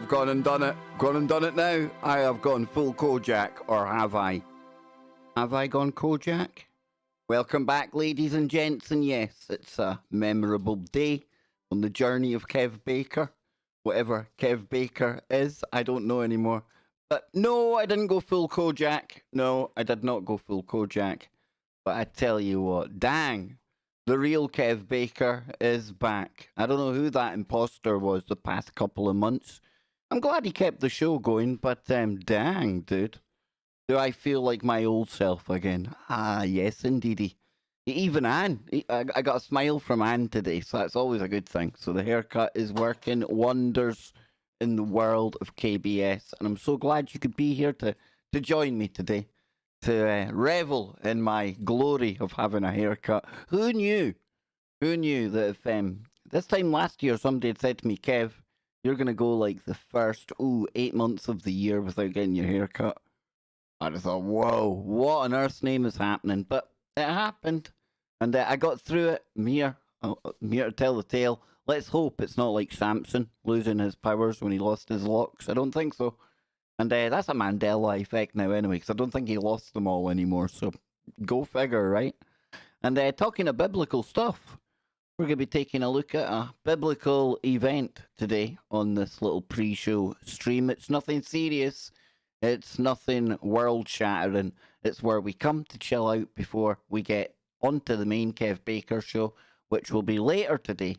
I've gone and done it. Gone and done it now. I have gone full Kojak, or have I? Have I gone Kojak? Welcome back, ladies and gents, and yes, it's a memorable day on the journey of Kev Baker. Whatever Kev Baker is, I don't know anymore. But no, I didn't go full Kojak. No, I did not go full Kojak. But I tell you what, dang, the real Kev Baker is back. I don't know who that imposter was the past couple of months. I'm glad he kept the show going, but dang, dude. Do I feel like my old self again? Ah, yes, indeedy. Even Anne. I got a smile from Anne today, so that's always a good thing. So the haircut is working wonders in the world of KBS, and I'm so glad you could be here to join me today, to revel in my glory of having a haircut. Who knew? Who knew that if this time last year somebody had said to me, Kev, you're going to go like the first 8 months of the year without getting your haircut. I just thought, whoa, what on earth's name is happening? But it happened, and I got through it. I'm here to tell the tale. Let's hope it's not like Samson losing his powers when he lost his locks. I don't think so. And that's a Mandela effect now anyway, because I don't think he lost them all anymore. So go figure, right? And talking of biblical stuff, we're going to be taking a look at a biblical event today on this little pre-show stream. It's nothing serious. It's nothing world-shattering. It's where we come to chill out before we get onto the main Kev Baker show, which will be later today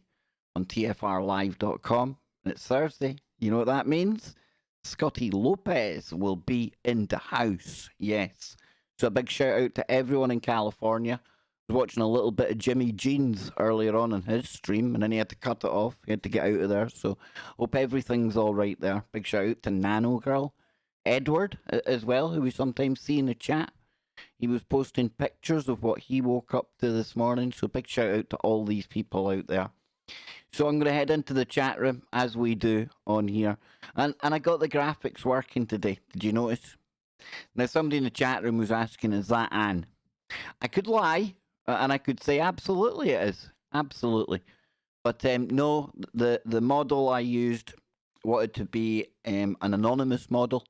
on tfrlive.com. And it's Thursday. You know what that means? Scotty Lopez will be in the house. Yes. So a big shout out to everyone in California. I was watching a little bit of Jimmy Jeans earlier on in his stream, and then he had to cut it off. He had to get out of there. So hope everything's all right there. Big shout out to Nano Girl. Edward as well, who we sometimes see in the chat. He was posting pictures of what he woke up to this morning. So big shout out to all these people out there. So I'm going to head into the chat room as we do on here. And I got the graphics working today. Did you notice? Now somebody in the chat room was asking, is that Anne? I could lie and I could say absolutely it is. Absolutely. But no, the model I used wanted to be an anonymous model.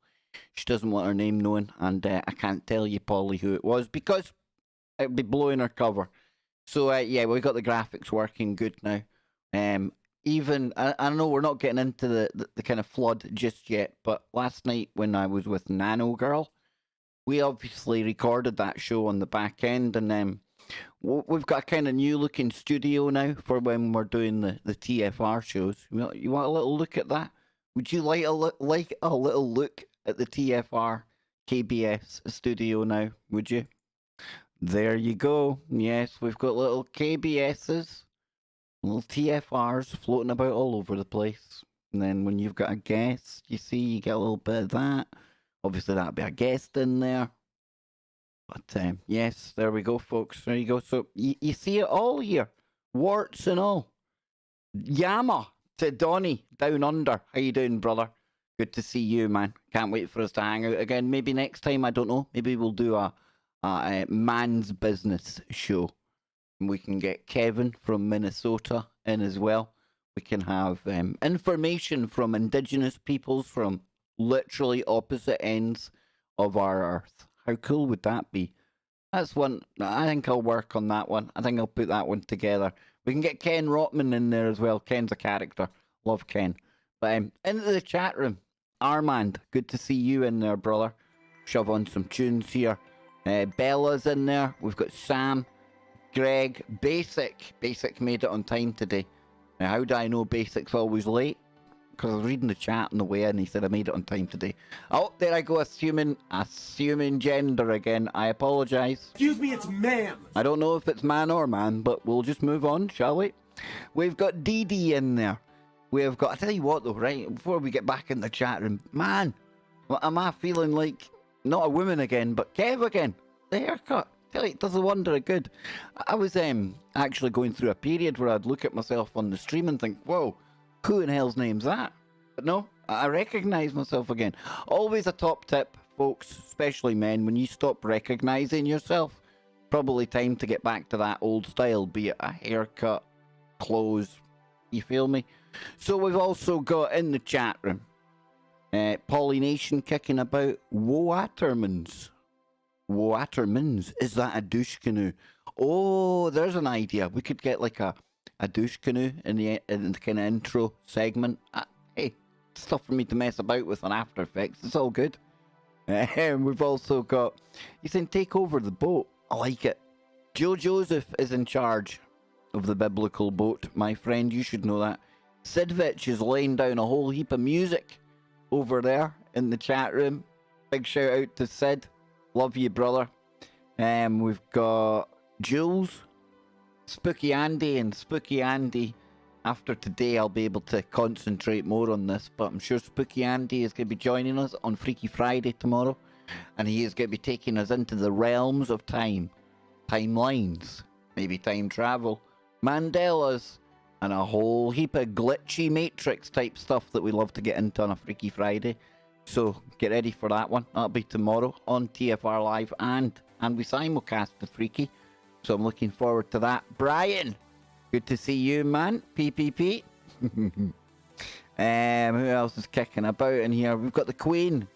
She doesn't want her name known, and I can't tell you, Polly, who it was, because it would be blowing her cover. So, yeah, we've got the graphics working good now. Even, I know we're not getting into the kind of flood just yet, but last night when I was with Nano Girl, we obviously recorded that show on the back end, and we've got a kind of new-looking studio now for when we're doing the TFR shows. You want a little look at that? Would you like a little look at the TFR KBS studio now, would you? There you go. Yes, we've got little KBSs, little TFRs floating about all over the place. And then when you've got a guest, you see, you get a little bit of that. Obviously, that'll be a guest in there. But yes, there we go, folks. There you go. So you see it all here. Warts and all. Yama to Donny down under. How you doing, brother? Good to see you, man. Can't wait for us to hang out again. Maybe next time, I don't know. Maybe we'll do a man's business show. And we can get Kevin from Minnesota in as well. We can have information from indigenous peoples from literally opposite ends of our earth. How cool would that be? That's one. I think I'll work on that one. I think I'll put that one together. We can get Ken Rotman in there as well. Ken's a character. Love Ken. But into the chat room. Armand, good to see you in there, brother. Shove on some tunes here. Bella's in there. We've got Sam, Greg, Basic. Basic made it on time today. Now, how do I know Basic's always late? Because I was reading the chat on the way in, he said I made it on time today. Oh, there I go, assuming gender again. I apologise. Excuse me, it's man. I don't know if it's man or man, but we'll just move on, shall we? We've got Dee Dee in there. We've got, I tell you what though, right, before we get back in the chat room, man, what am I feeling like? Not a woman again, but Kev again. The haircut. I tell you, it does a wonder of good. I was actually going through a period where I'd look at myself on the stream and think, whoa, who in hell's name's that? But no, I recognise myself again. Always a top tip, folks, especially men, when you stop recognising yourself, probably time to get back to that old style, be it a haircut, clothes, you feel me? So we've also got in the chat room Pollination kicking about. Woatermans. Woatermans. Is that a douche canoe? Oh, there's an idea. We could get like a douche canoe in the kind of intro segment. Hey, stuff for me to mess about with on After Effects. It's all good. We've also got, you can take over the boat. I like it. Joe Joseph is in charge of the biblical boat. My friend, you should know that. Sidvich is laying down a whole heap of music over there in the chat room. Big shout out to Sid. Love you, brother. We've got Jules, Spooky Andy, and Spooky Andy. After today, I'll be able to concentrate more on this, but I'm sure Spooky Andy is going to be joining us on Freaky Friday tomorrow, and he is going to be taking us into the realms of time, timelines, maybe time travel, Mandelas, and a whole heap of glitchy Matrix type stuff that we love to get into on a Freaky Friday. So get ready for that one. That'll be tomorrow on TFR Live, and we simulcast the Freaky. So I'm looking forward to that. Brian, good to see you, man. PPP. Who else is kicking about in here? We've got the Queen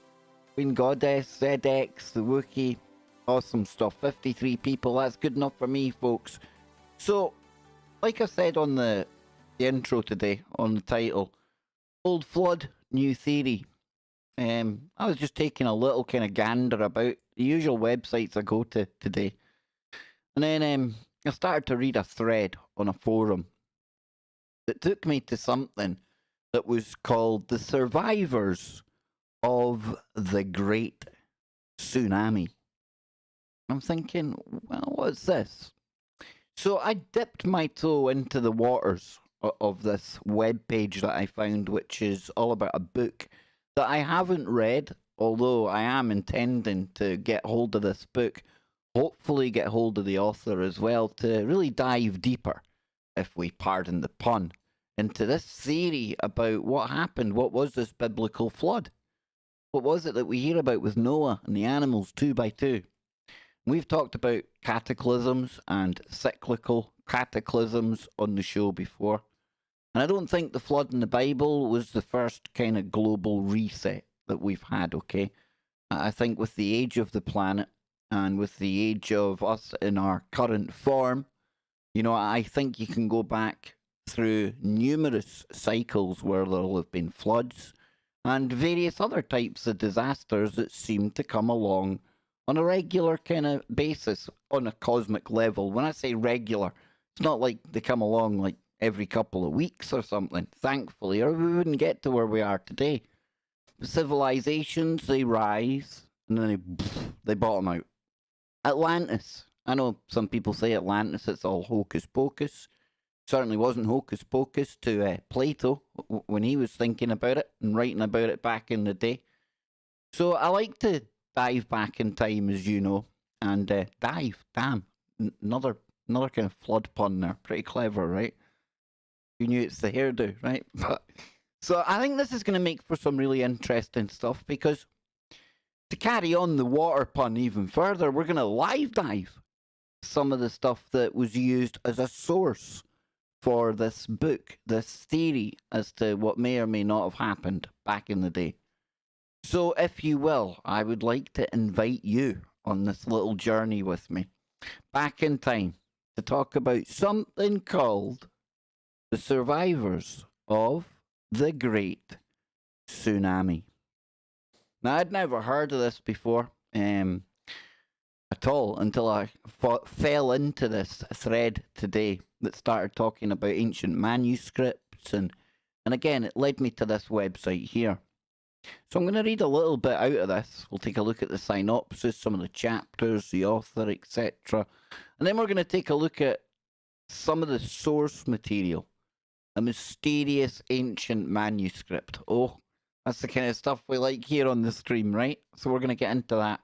Goddess, ZX, the Wookiee. Awesome stuff. 53 people. That's good enough for me, folks. So, like I said on the intro today, on the title, Old Flood, New Theory. I was just taking a little kind of gander about the usual websites I go to today. And then I started to read a thread on a forum that took me to something that was called The Survivors of the Great Tsunami. I'm thinking, well, what's this? So I dipped my toe into the waters of this webpage that I found, which is all about a book that I haven't read, although I am intending to get hold of this book, hopefully get hold of the author as well, to really dive deeper, if we pardon the pun, into this theory about what happened. What was this biblical flood? What was it that we hear about with Noah and the animals 2 by 2? We've talked about cataclysms and cyclical cataclysms on the show before. And I don't think the flood in the Bible was the first kind of global reset that we've had, okay? I think with the age of the planet and with the age of us in our current form, you know, I think you can go back through numerous cycles where there'll have been floods and various other types of disasters that seem to come along on a regular kind of basis on a cosmic level. When I say regular, it's not like they come along like every couple of weeks or something, thankfully, or we wouldn't get to where we are today. Civilizations, they rise, and then they bottom out. Atlantis. I know some people say Atlantis, it's all hocus pocus. Certainly wasn't hocus pocus to Plato when he was thinking about it and writing about it back in the day. So I like to dive back in time, as you know, and dive. Damn, another kind of flood pun there. Pretty clever, right? You knew it's the hairdo, right? But so I think this is going to make for some really interesting stuff, because to carry on the water pun even further, we're going to live dive some of the stuff that was used as a source for this book, this theory as to what may or may not have happened back in the day. So if you will, I would like to invite you on this little journey with me back in time to talk about something called the survivors of the Great Tsunami. Now, I'd never heard of this before at all until I fell into this thread today that started talking about ancient manuscripts, and again, it led me to this website here. So I'm going to read a little bit out of this. We'll take a look at the synopsis, some of the chapters, the author, etc. And then we're going to take a look at some of the source material. A mysterious ancient manuscript. Oh, that's the kind of stuff we like here on the stream, right? So we're going to get into that.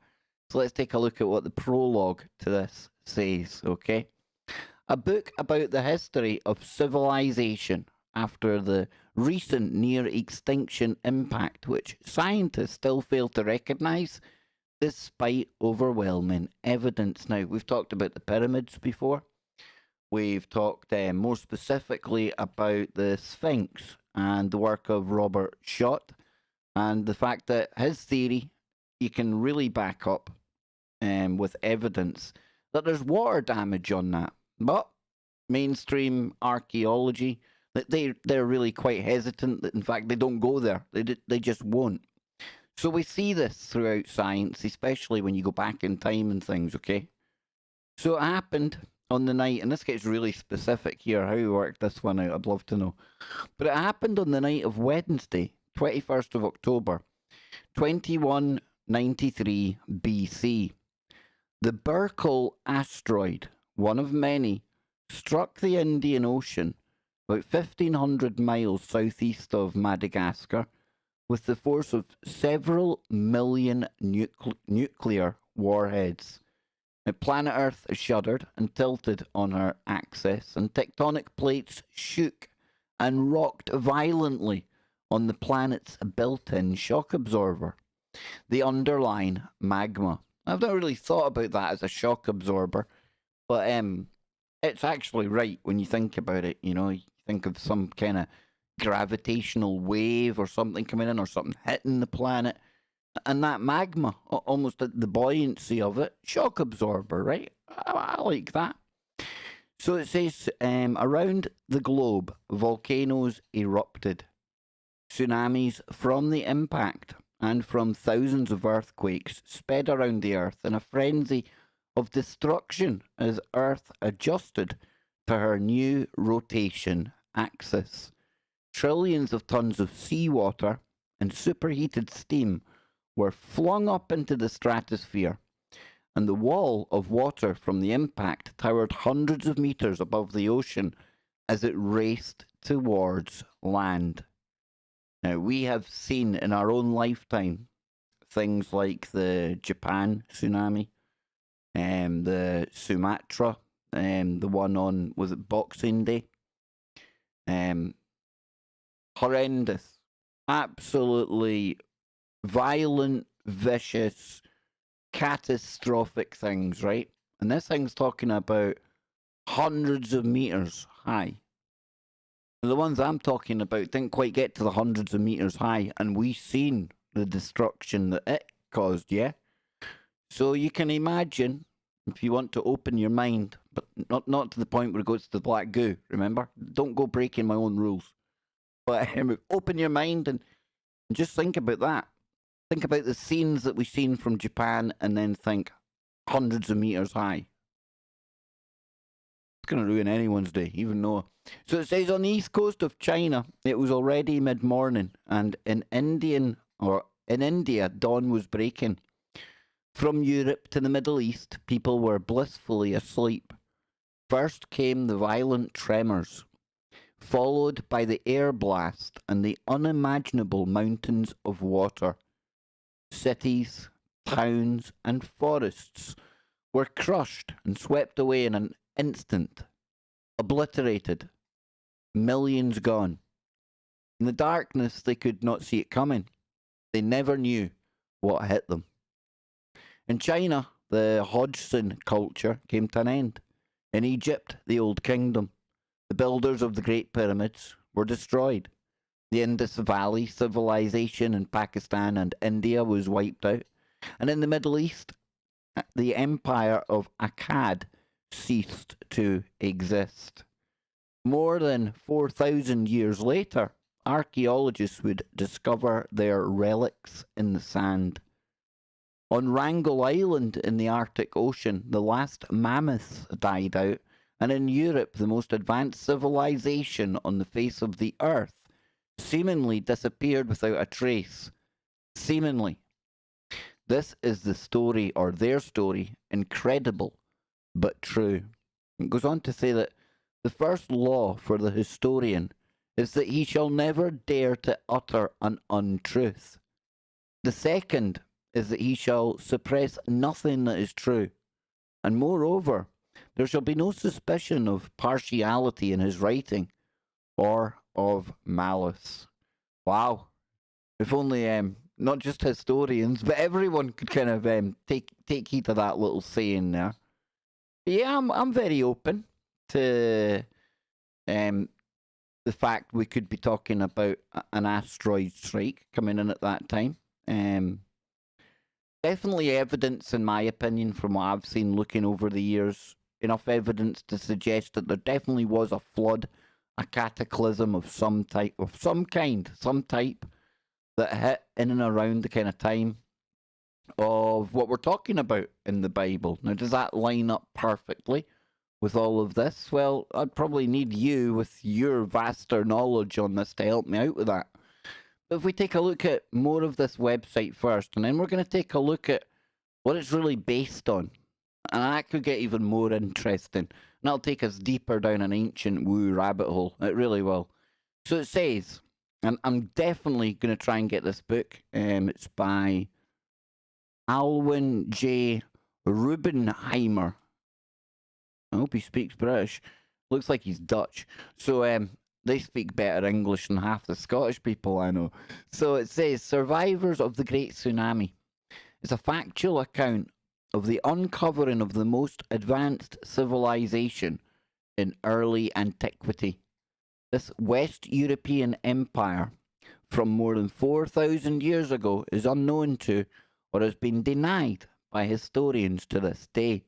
So let's take a look at what the prologue to this says, okay? A book about the history of civilization after the recent near-extinction impact, which scientists still fail to recognize despite overwhelming evidence. Now, we've talked about the pyramids before. We've talked more specifically about the Sphinx and the work of Robert Schott. and the fact that his theory you can really back up with evidence that there's water damage on that. But mainstream archaeology, they're really quite hesitant. That in fact, they don't go there. They just won't. So we see this throughout science, especially when you go back in time and things, okay? So it happened on the night, and this gets really specific here, how you worked this one out, I'd love to know. But it happened on the night of Wednesday, 21st of October, 2193 BC. The Burkle asteroid, one of many, struck the Indian Ocean about 1,500 miles southeast of Madagascar with the force of several million nuclear warheads. Now, planet Earth shuddered and tilted on her axis, and tectonic plates shook and rocked violently on the planet's built-in shock absorber, the underlying magma. I've not really thought about that as a shock absorber, but it's actually right when you think about it. You know, you think of some kind of gravitational wave or something coming in or something hitting the planet, and that magma, almost the buoyancy of it, shock absorber, right? I like that. So it says, around the globe, volcanoes erupted. Tsunamis from the impact and from thousands of earthquakes sped around the Earth in a frenzy of destruction as Earth adjusted to her new rotation axis. Trillions of tons of seawater and superheated steam were flung up into the stratosphere, and the wall of water from the impact towered hundreds of meters above the ocean as it raced towards land. Now, we have seen in our own lifetime things like the Japan tsunami, the Sumatra, the one on, was it Boxing Day? Horrendous, absolutely violent, vicious, catastrophic things, right? And this thing's talking about hundreds of meters high. The ones I'm talking about didn't quite get to the hundreds of meters high, and we've seen the destruction that it caused, yeah? So you can imagine, if you want to open your mind, but not to the point where it goes to the black goo, remember? Don't go breaking my own rules. But open your mind and just think about that. Think about the scenes that we've seen from Japan and then think hundreds of meters high. It's going to ruin anyone's day, even Noah. So it says on the east coast of China, it was already mid-morning, and in India, dawn was breaking. From Europe to the Middle East, people were blissfully asleep. First came the violent tremors, followed by the air blast and the unimaginable mountains of water. Cities, towns, and forests were crushed and swept away in an instant, obliterated, millions gone. In the darkness, they could not see it coming. They never knew what hit them. In China, the Hodgson culture came to an end. In Egypt, the Old Kingdom, the builders of the Great Pyramids, were destroyed. The Indus Valley civilization in Pakistan and India was wiped out. And in the Middle East, the empire of Akkad ceased to exist. More than 4,000 years later, archaeologists would discover their relics in the sand. On Wrangel Island in the Arctic Ocean, the last mammoths died out, and in Europe, the most advanced civilization on the face of the earth seemingly disappeared without a trace. Seemingly. This is the story, or their story, incredible but true. It goes on to say that the first law for the historian is that he shall never dare to utter an untruth. The second is that he shall suppress nothing that is true. And moreover, there shall be no suspicion of partiality in his writing or of malice. Wow. If only not just historians, but everyone could kind of take heed of that little saying there. But yeah, I'm very open to the fact we could be talking about an asteroid strike coming in at that time. Definitely evidence, in my opinion, from what I've seen looking over the years, enough evidence to suggest that there definitely was a flood, a cataclysm of some type, some type, that hit in and around the kind of time of what we're talking about in the Bible. Now, does that line up perfectly with all of this? Well, I'd probably need you with your vaster knowledge on this to help me out with that. But if we take a look at more of this website first, and then we're going to take a look at what it's really based on, and that could get even more interesting. And that'll take us deeper down an ancient woo rabbit hole. It really will. So it says, and I'm definitely going to try and get this book. It's by Alwyn J. Rubenheimer. I hope he speaks British. Looks like he's Dutch. So they speak better English than half the Scottish people I know. So it says, Survivors of the Great Tsunami. It's a factual account of the uncovering of the most advanced civilization in early antiquity. This West European empire from more than 4,000 years ago is unknown to or has been denied by historians to this day.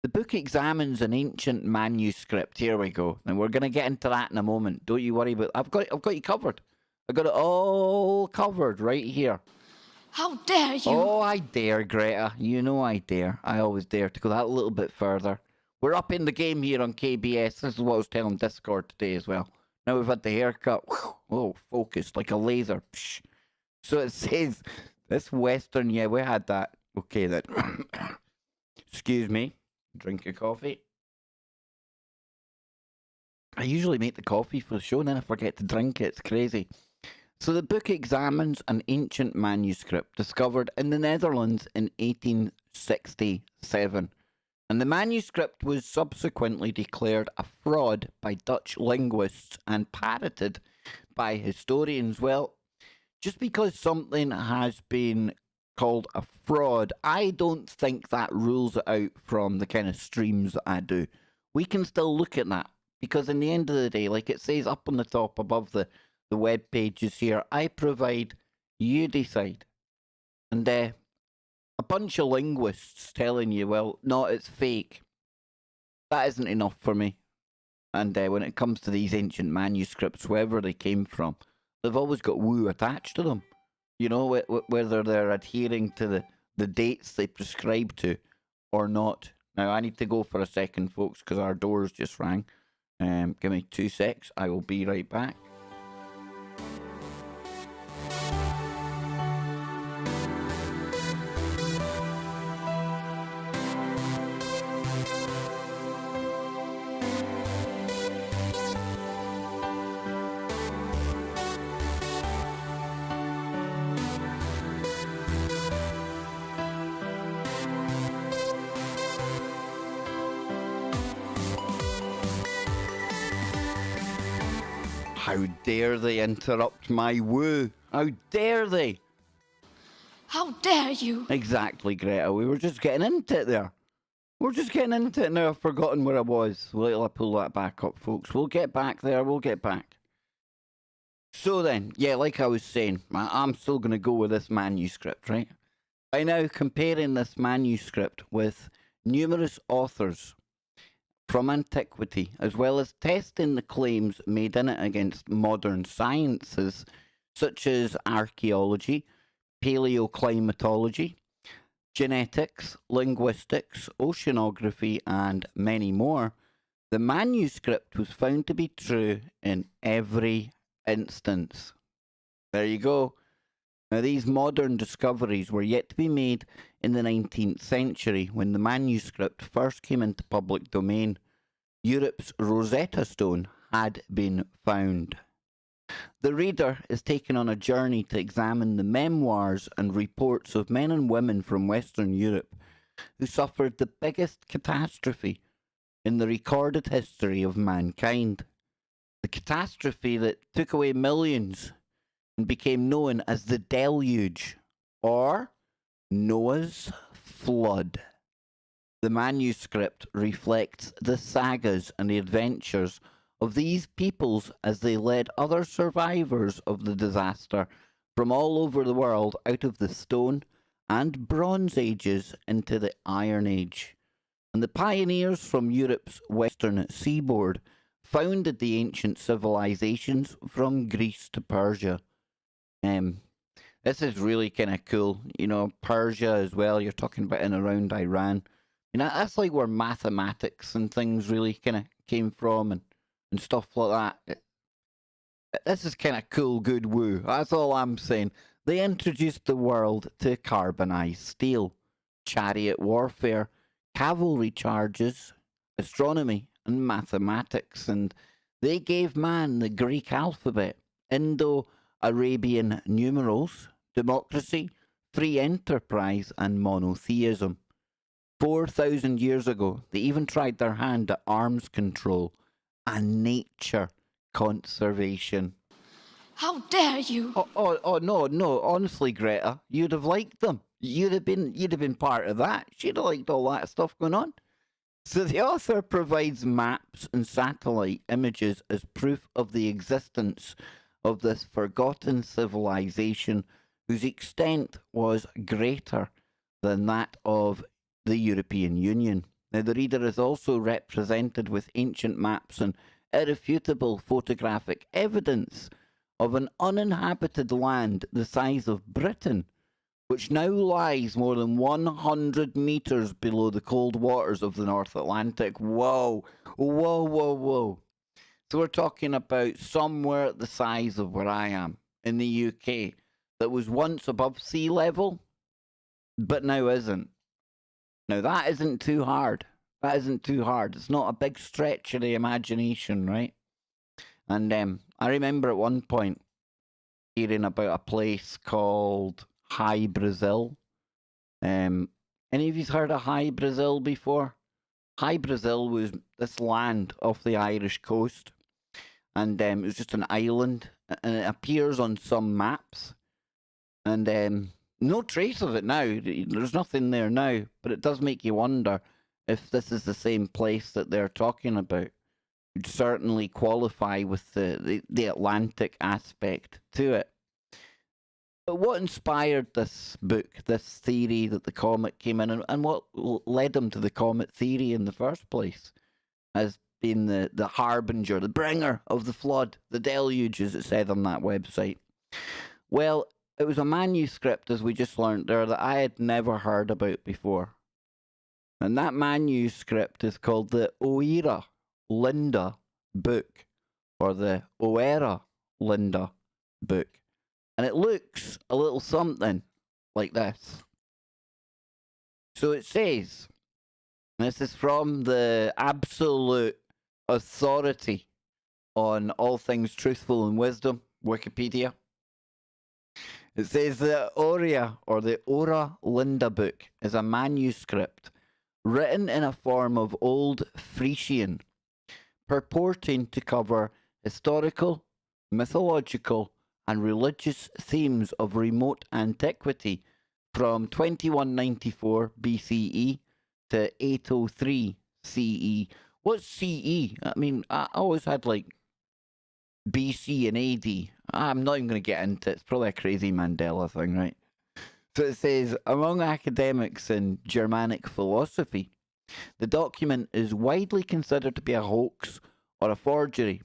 The book examines an ancient manuscript. Here we go. And we're going to get into that in a moment. Don't you worry about it. I've got you covered. I've got it all covered right here. How dare you? Oh, I dare, Greta. You know I dare. I always dare to go that little bit further. We're up in the game here on KBS. This is what I was telling Discord today as well. Now we've had the haircut. Oh, focused like a laser. Psh. So it says, this Western, yeah, we had that. Okay then. Excuse me. Drink your coffee. I usually make the coffee for the show and then I forget to drink it. It's crazy. So the book examines an ancient manuscript discovered in the Netherlands in 1867. And the manuscript was subsequently declared a fraud by Dutch linguists and parroted by historians. Well, just because something has been called a fraud, I don't think that rules it out from the kind of streams that I do. We can still look at that because in the end of the day, like it says up on the top above the web pages here, I provide, you decide. And a bunch of linguists telling you, well, no, it's fake. That isn't enough for me. And when it comes to these ancient manuscripts, wherever they came from, they've always got woo attached to them. You know, whether they're adhering to the dates they prescribe to or not. Now, I need to go for a second, folks, because our doors just rang. Give me 2 secs. I will be right back. How dare they interrupt my woo? How dare they? How dare you? Exactly, Greta. We were just getting into it there. We're just getting into it now. I've forgotten where I was. Wait till I pull that back up, folks. We'll get back there. We'll get back. So then, yeah, like I was saying, I'm still going to go with this manuscript, right? By now, comparing this manuscript with numerous authors from antiquity, as well as testing the claims made in it against modern sciences, such as archaeology, paleoclimatology, genetics, linguistics, oceanography, and many more, the manuscript was found to be true in every instance. There you go. Now, these modern discoveries were yet to be made in the 19th century when the manuscript first came into public domain. Europe's Rosetta Stone had been found. The reader is taken on a journey to examine the memoirs and reports of men and women from Western Europe who suffered the biggest catastrophe in the recorded history of mankind. The catastrophe that took away millions and became known as the Deluge, or Noah's Flood. The manuscript reflects the sagas and the adventures of these peoples as they led other survivors of the disaster from all over the world out of the Stone and Bronze Ages into the Iron Age. And the pioneers from Europe's western seaboard founded the ancient civilizations from Greece to Persia. This is really kind of cool. You know, Persia as well, you're talking about in around Iran. You know, that's like where mathematics and things really kind of came from and stuff like that. This is kind of cool, good woo. That's all I'm saying. They introduced the world to carbonized steel, chariot warfare, cavalry charges, astronomy, and mathematics, and they gave man the Greek alphabet, Indo-Arabian numerals, democracy, free enterprise, and monotheism. 4,000 years ago, they even tried their hand at arms control and nature conservation. How dare you? Oh, no, honestly, Greta, you'd have liked them. You'd have been part of that. She'd have liked all that stuff going on. So the author provides maps and satellite images as proof of the existence of this forgotten civilization whose extent was greater than that of the European Union. Now, the reader is also represented with ancient maps and irrefutable photographic evidence of an uninhabited land the size of Britain, which now lies more than 100 meters below the cold waters of the North Atlantic. Whoa, whoa, whoa, whoa. So we're talking about somewhere the size of where I am in the UK that was once above sea level, but now isn't. Now that isn't too hard. That isn't too hard. It's not a big stretch of the imagination, right? And I remember at one point hearing about a place called High Brazil. Any of you heard of High Brazil before? High Brazil was this land off the Irish coast, and it was just an island, and it appears on some maps, and no trace of it now. There's nothing there now, but it does make you wonder if this is the same place that they're talking about. Would certainly qualify with the Atlantic aspect to it. But what inspired this book, this theory that the comet came in, and what led them to the comet theory in the first place, as being the harbinger, the bringer of the flood, the deluge, as it said on that website? Well, it was a manuscript, as we just learned there, that I had never heard about before. And that manuscript is called the Oera Linda book, or the Oera Linda book. And it looks a little something like this. So it says, and this is from the absolute authority on all things truthful and wisdom, Wikipedia. It says the Oria, or the Ora Linda book, is a manuscript written in a form of Old Frisian, purporting to cover historical, mythological, and religious themes of remote antiquity from 2194 BCE to 803 CE. What's CE? I mean, I always had like BC and AD. I'm not even going to get into it. It's probably a crazy Mandela thing, right? So it says, among academics in Germanic philosophy, the document is widely considered to be a hoax or a forgery.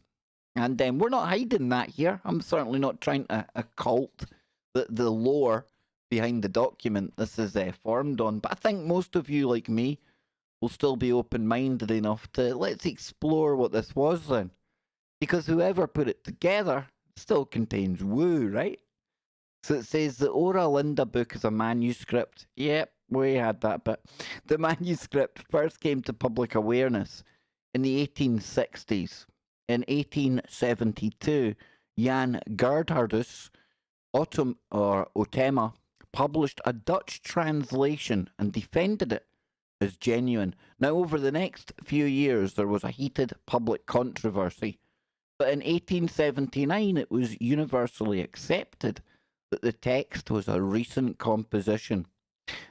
And we're not hiding that here. I'm certainly not trying to occult the lore behind the document this is formed on. But I think most of you, like me, will still be open-minded enough to let's explore what this was then. Because whoever put it together still contains woo, right? So it says the Ora Linda book is a manuscript. Yep, we had that bit. The manuscript first came to public awareness in the 1860s. In 1872, Jan Gerhardus Otema published a Dutch translation and defended it as genuine. Now, over the next few years, there was a heated public controversy, but in 1879, it was universally accepted that the text was a recent composition.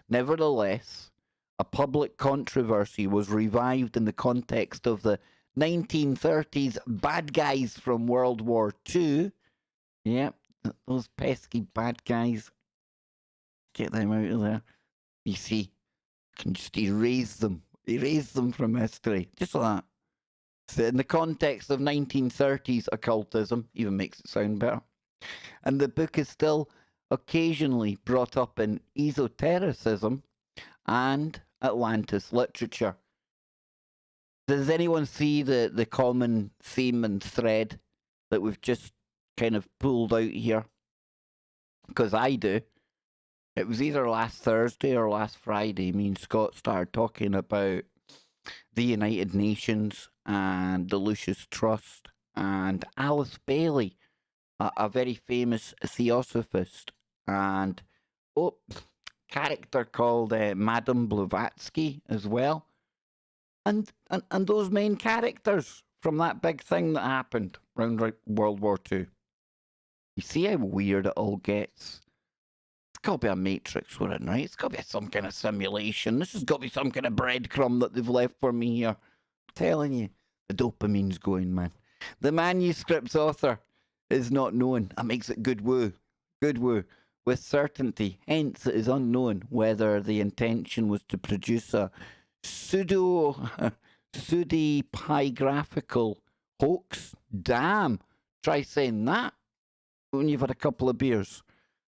Nevertheless, a public controversy was revived in the context of the 1930s bad guys from World War II. Yep, those pesky bad guys. Get them out of there. You see, can just erase them from history, just like that. So in the context of 1930s occultism, even makes it sound better. And the book is still occasionally brought up in esotericism and Atlantis literature. Does anyone see the common theme and thread that we've just kind of pulled out here? Because I do. It was either last Thursday or last Friday, me and Scott started talking about the United Nations and the Lucius Trust and Alice Bailey, a very famous theosophist, and character called Madame Blavatsky as well. And those main characters from that big thing that happened around World War II. You see how weird it all gets? It's got to be a matrix we're in, right? It's got to be some kind of simulation. This has got to be some kind of breadcrumb that they've left for me here. I'm telling you, the dopamine's going, man. The manuscript's author is not known. That makes it good woo. Good woo. With certainty. Hence, it is unknown whether the intention was to produce a pseudepigraphical hoax. Damn. Try saying that when you've had a couple of beers.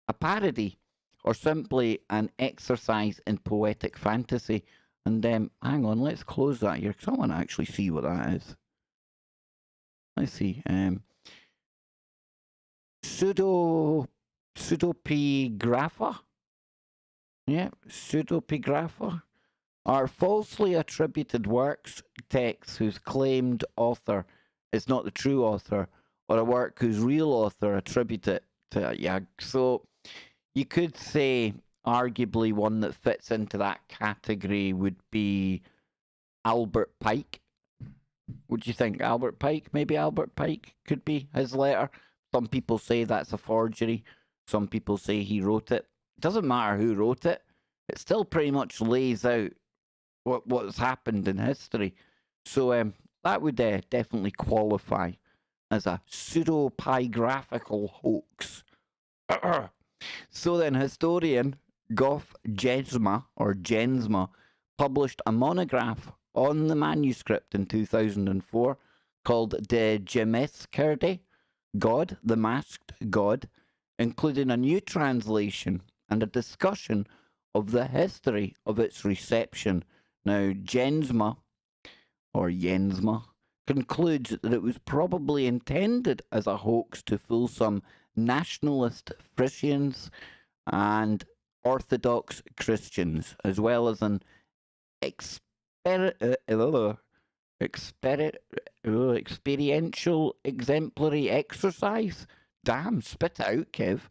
A parody, or simply an exercise in poetic fantasy. And hang on, let's close that here, because I want to actually see what that is. Let's see. Pseudepigrapha? Yeah, pseudepigrapha are falsely attributed works, texts whose claimed author is not the true author, or a work whose real author attribute it to a yag. So you could say, arguably, one that fits into that category would be Albert Pike. What do you think, Albert Pike? Maybe Albert Pike could be his letter. Some people say that's a forgery. Some people say he wrote it. It doesn't matter who wrote it. It still pretty much lays out what's happened in history. So that would definitely qualify as a pseudepigraphical hoax. So then, historian Goff Jensma published a monograph on the manuscript in 2004 called De Gemeskerde, God, the Masked God, including a new translation and a discussion of the history of its reception. Now, Jensma concludes that it was probably intended as a hoax to fool some nationalist Frisians and Orthodox Christians, as well as an experiential exemplary exercise. Damn, spit it out, Kev.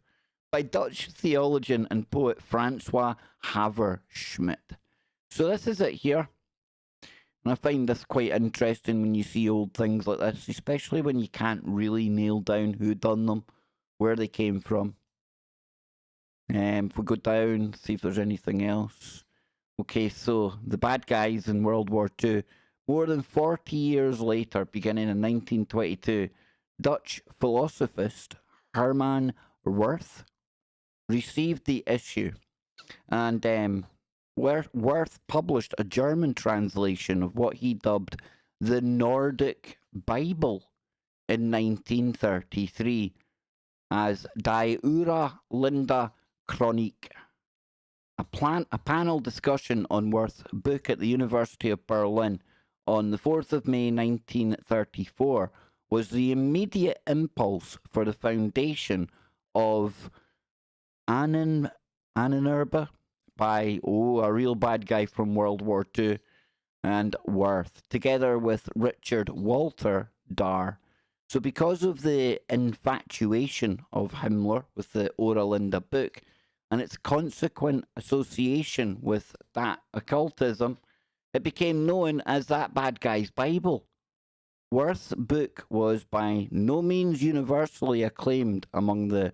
By Dutch theologian and poet Francois Haverschmidt. So this is it here. And I find this quite interesting when you see old things like this, especially when you can't really nail down who done them, where they came from. If we go down, see if there's anything else. Okay, so the bad guys in World War II. More than 40 years later, beginning in 1922, Dutch philosophist Herman Wirth received the issue, and Wirth published a German translation of what he dubbed the Nordic Bible in 1933 as Die Uralinde Chronik. A panel discussion on Wirth's book at the University of Berlin on the 4th of May 1934 was the immediate impulse for the foundation of Annenurbe by a real bad guy from World War II and Wirth, together with Richard Walter Dar. So because of the infatuation of Himmler with the Uralinde book and its consequent association with that occultism, it became known as that bad guy's Bible. Wirth's book was by no means universally acclaimed among that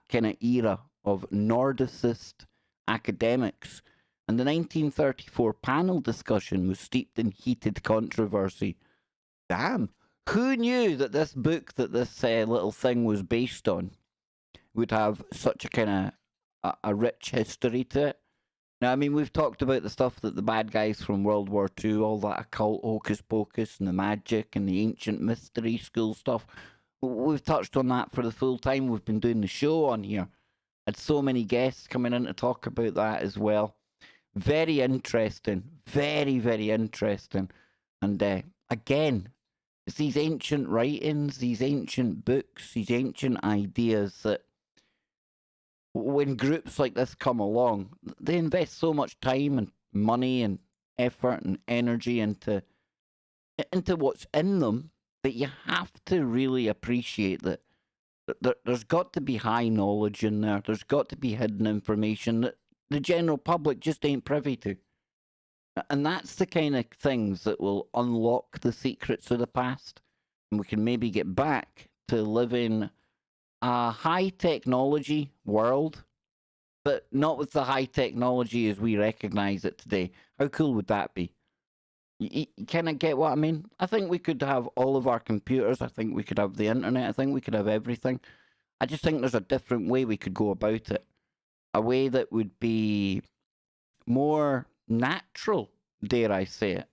kind of era of Nordicist academics, and the 1934 panel discussion was steeped in heated controversy. Damn. Who knew that this book that this little thing was based on would have such a kind of a rich history to it? Now, I mean, we've talked about the stuff that the bad guys from World War II, all that occult hocus pocus and the magic and the ancient mystery school stuff. We've touched on that for the full time we've been doing the show on here. Had so many guests coming in to talk about that as well. Very interesting. Very, very interesting. And again, it's these ancient writings, these ancient books, these ancient ideas that when groups like this come along, they invest so much time and money and effort and energy into what's in them that you have to really appreciate that there's got to be high knowledge in there. There's got to be hidden information that the general public just ain't privy to. And that's the kind of things that will unlock the secrets of the past. And we can maybe get back to living a high technology world, but not with the high technology as we recognize it today. How cool would that be? You kind of get what I mean? I think we could have all of our computers. I think we could have the internet. I think we could have everything. I just think there's a different way we could go about it. A way that would be more natural, dare I say it.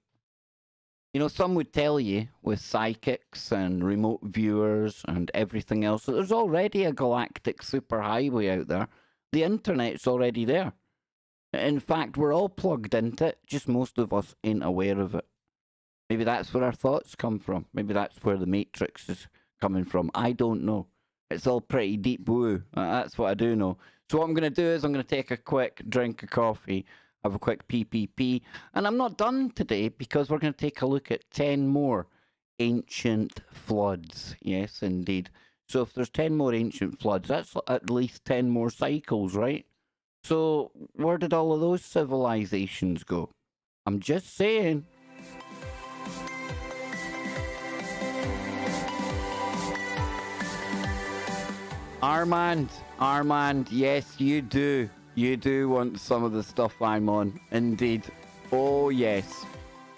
You know, some would tell you with psychics and remote viewers and everything else that there's already a galactic superhighway out there. The internet's already there. In fact, we're all plugged into it, just most of us ain't aware of it. Maybe that's where our thoughts come from. Maybe that's where the Matrix is coming from. I don't know. It's all pretty deep woo. That's what I do know. So what I'm going to do is I'm going to take a quick drink of coffee, have a quick PPP, and I'm not done today because we're going to take a look at 10 more ancient floods. Yes, indeed. So if there's 10 more ancient floods, that's at least 10 more cycles, right? So where did all of those civilizations go? I'm just saying. Armand, yes, you do. You do want some of the stuff I'm on. Indeed. Oh, yes.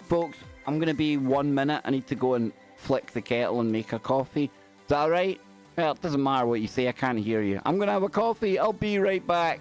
Folks, I'm going to be 1 minute. I need to go and flick the kettle and make a coffee. Is that all right? Well, it doesn't matter what you say. I can't hear you. I'm going to have a coffee. I'll be right back.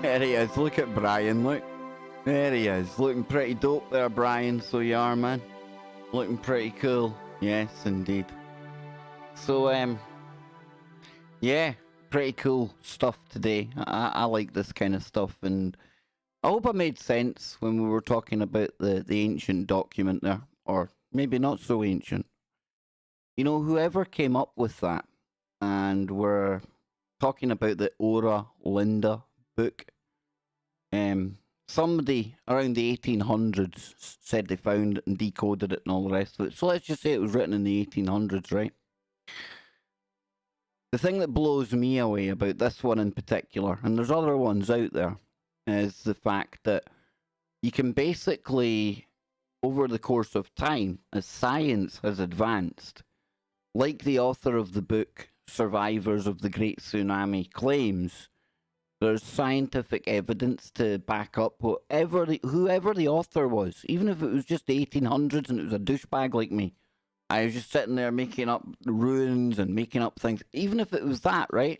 There he is. Look at Brian. Look. There he is. Looking pretty dope there, Brian. So you are, man. Looking pretty cool. Yes, indeed. So, yeah. pretty cool stuff today. I like this kind of stuff, and I hope I made sense when we were talking about the ancient document there, or maybe not so ancient. You know, whoever came up with that, and we're talking about the Ora Linda book. Somebody around the 1800s said they found it and decoded it and all the rest of it. So let's just say it was written in the 1800s, right? The thing that blows me away about this one in particular, and there's other ones out there, is the fact that you can basically, over the course of time, as science has advanced, like the author of the book Survivors of the Great Tsunami claims, there's scientific evidence to back up whoever the author was, even if it was just the 1800s and it was a douchebag like me. I was just sitting there making up ruins and making up things. Even if it was that, right?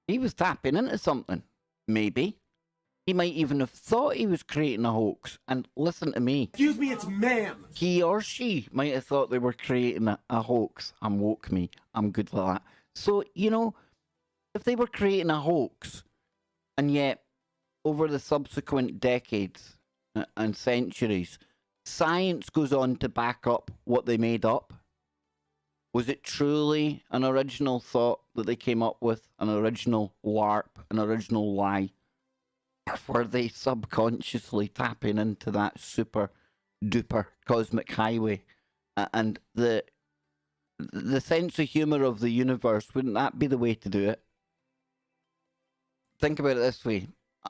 He was tapping into something. Maybe. He might even have thought he was creating a hoax. And listen to me. Excuse me, it's ma'am. He or she might have thought they were creating a hoax. I'm woke me. I'm good like that. So, you know, if they were creating a hoax, and yet over the subsequent decades and centuries, science goes on to back up what they made up. Was it truly an original thought that they came up with, an original LARP, an original lie? Or were they subconsciously tapping into that super duper cosmic highway? And the sense of humour of the universe, wouldn't that be the way to do it? Think about it this way.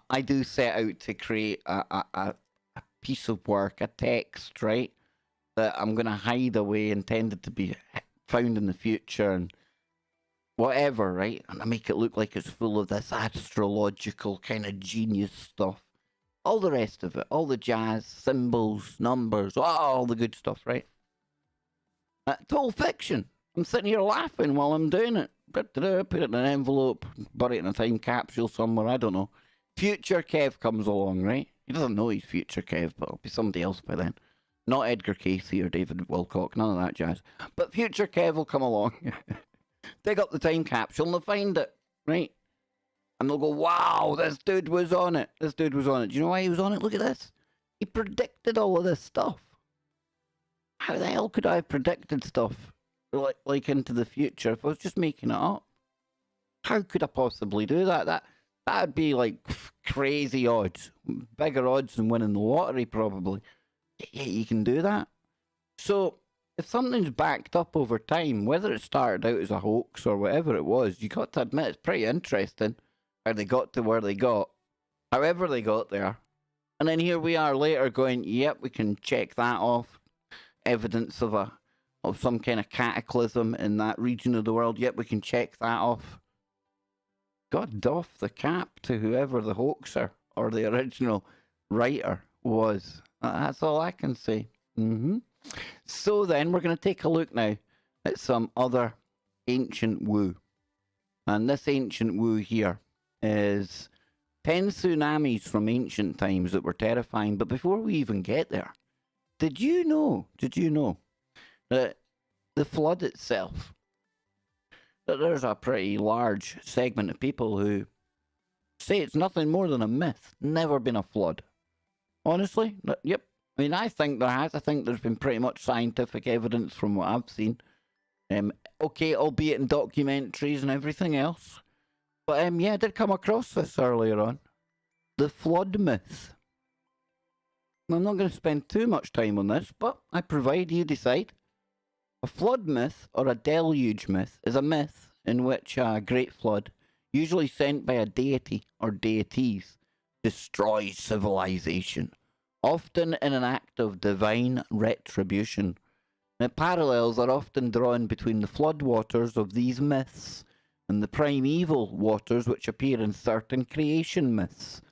I do set out to create a piece of work, a text, right? That I'm going to hide away, intended to be found in the future and whatever, right? And I make it look like it's full of this astrological kind of genius stuff. All the rest of it, all the jazz, symbols, numbers, all the good stuff, right? It's all fiction. I'm sitting here laughing while I'm doing it. Put it in an envelope, bury it in a time capsule somewhere, I don't know. Future Kev comes along, right? He doesn't know he's Future Kev, but it'll be somebody else by then. Not Edgar Casey or David Wilcock, none of that jazz. But Future Kev will come along, dig up the time capsule and they'll find it, right? And they'll go, wow, this dude was on it. This dude was on it. Do you know why he was on it? Look at this. He predicted all of this stuff. How the hell could I have predicted stuff like into the future if I was just making it up? How could I possibly do that? That'd be like crazy odds. Bigger odds than winning the lottery, probably. Yeah, you can do that. So, if something's backed up over time, whether it started out as a hoax or whatever it was, you got to admit it's pretty interesting how they got to where they got, however they got there. And then here we are later going, yep, we can check that off. Evidence of some kind of cataclysm in that region of the world. Yep, we can check that off. God doff the cap to whoever the hoaxer or the original writer was. That's all I can say. So then, we're going to take a look now at some other ancient woo. And this ancient woo here is 10 tsunamis from ancient times that were terrifying. But before we even get there, did you know that the flood itself, that there's a pretty large segment of people who say it's nothing more than a myth, never been a flood? Honestly, yep. I mean, I think there has. I think there's been pretty much scientific evidence from what I've seen. Okay, albeit in documentaries and everything else. But yeah, I did come across this earlier on. The flood myth. I'm not going to spend too much time on this, but I provide you decide. A flood myth or a deluge myth is a myth in which a great flood, usually sent by a deity or deities, destroys civilization, often in an act of divine retribution. Now, parallels are often drawn between the flood waters of these myths and the primeval waters which appear in certain creation myths,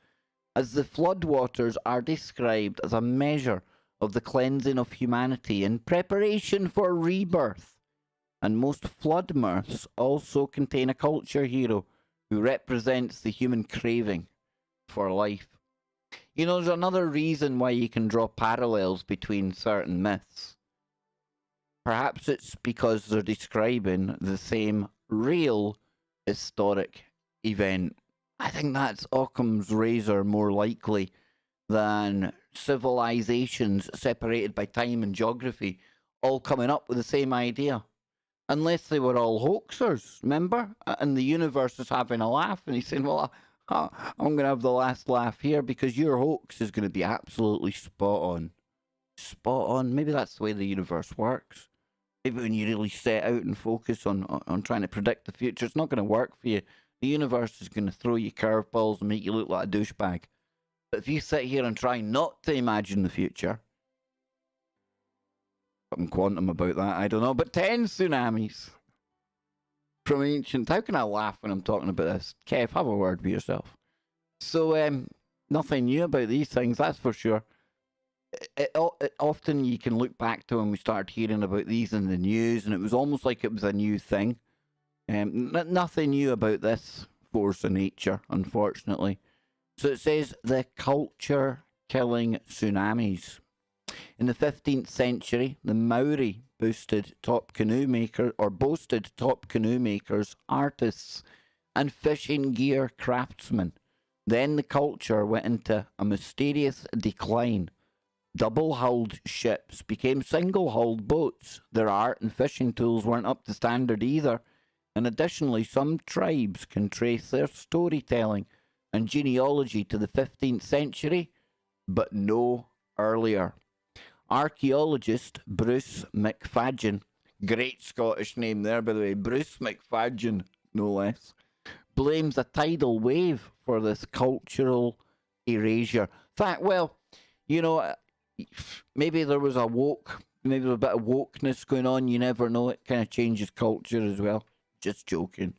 as the flood waters are described as a measure of the cleansing of humanity in preparation for rebirth. And most flood myths also contain a culture hero who represents the human craving for life. You know, there's another reason why you can draw parallels between certain myths. Perhaps it's because they're describing the same real historic event. I think that's Occam's razor more likely than civilizations separated by time and geography all coming up with the same idea. Unless they were all hoaxers, remember? And the universe is having a laugh, and he's saying, well, I'm going to have the last laugh here because your hoax is going to be absolutely spot on. Spot on. Maybe that's the way the universe works. Maybe when you really set out and focus on trying to predict the future, it's not going to work for you. The universe is going to throw you curveballs and make you look like a douchebag. But if you sit here and try not to imagine the future, something quantum about that, I don't know. But 10 tsunamis from ancient. How can I laugh when I'm talking about this? Kev, have a word with yourself. So, nothing new about these things, that's for sure. It often you can look back to when we started hearing about these in the news, and it was almost like it was a new thing. Nothing new about this force of nature, unfortunately. So it says the culture-killing tsunamis. In the 15th century, the Maori boasted top canoe makers, artists, and fishing gear craftsmen. Then the culture went into a mysterious decline. Double-hulled ships became single-hulled boats. Their art and fishing tools weren't up to standard either. And additionally, some tribes can trace their storytelling and genealogy to the 15th century, but no earlier. Archaeologist Bruce McFadden, great Scottish name there, by the way, Bruce McFadden, no less, blames a tidal wave for this cultural erasure. In fact, well, you know, maybe there was maybe there was a bit of wokeness going on, you never know, it kind of changes culture as well. Just joking.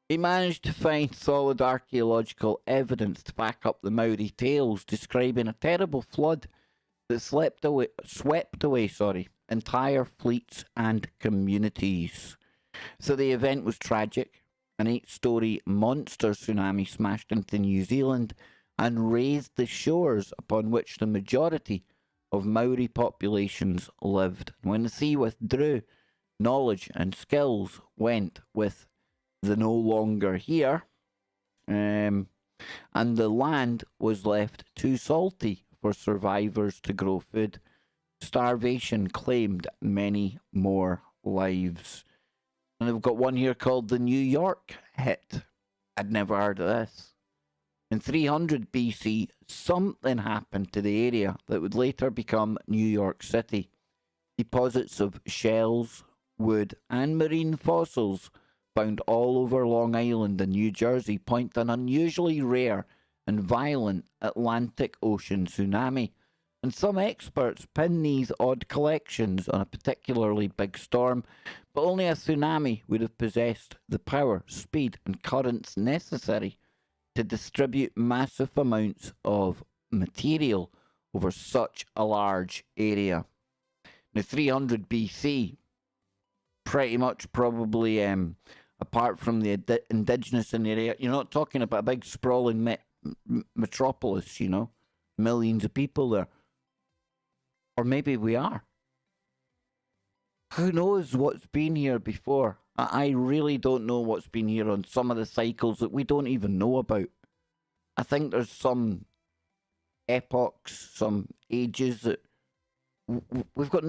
He managed to find solid archaeological evidence to back up the Maori tales, describing a terrible flood that swept away entire fleets and communities. So the event was tragic. An 8-story monster tsunami smashed into New Zealand and razed the shores upon which the majority of Maori populations lived. When the sea withdrew, knowledge and skills went with the no longer here, and the land was left too salty for survivors to grow food. Starvation claimed many more lives. And they've got one here called the New York hit. I'd never heard of this. In 300 BC, something happened to the area that would later become New York City. Deposits of shells, wood, and marine fossils found all over Long Island and New Jersey point to an unusually rare and violent Atlantic Ocean tsunami. And some experts pin these odd collections on a particularly big storm, but only a tsunami would have possessed the power, speed, and currents necessary to distribute massive amounts of material over such a large area. Now, 300 BC, pretty much probably, apart from the indigenous in the area, you're not talking about a big sprawling metropolis, you know, millions of people there. Or maybe we are. Who knows what's been here before? I really don't know what's been here on some of the cycles that we don't even know about. I think there's some epochs, some ages that we've got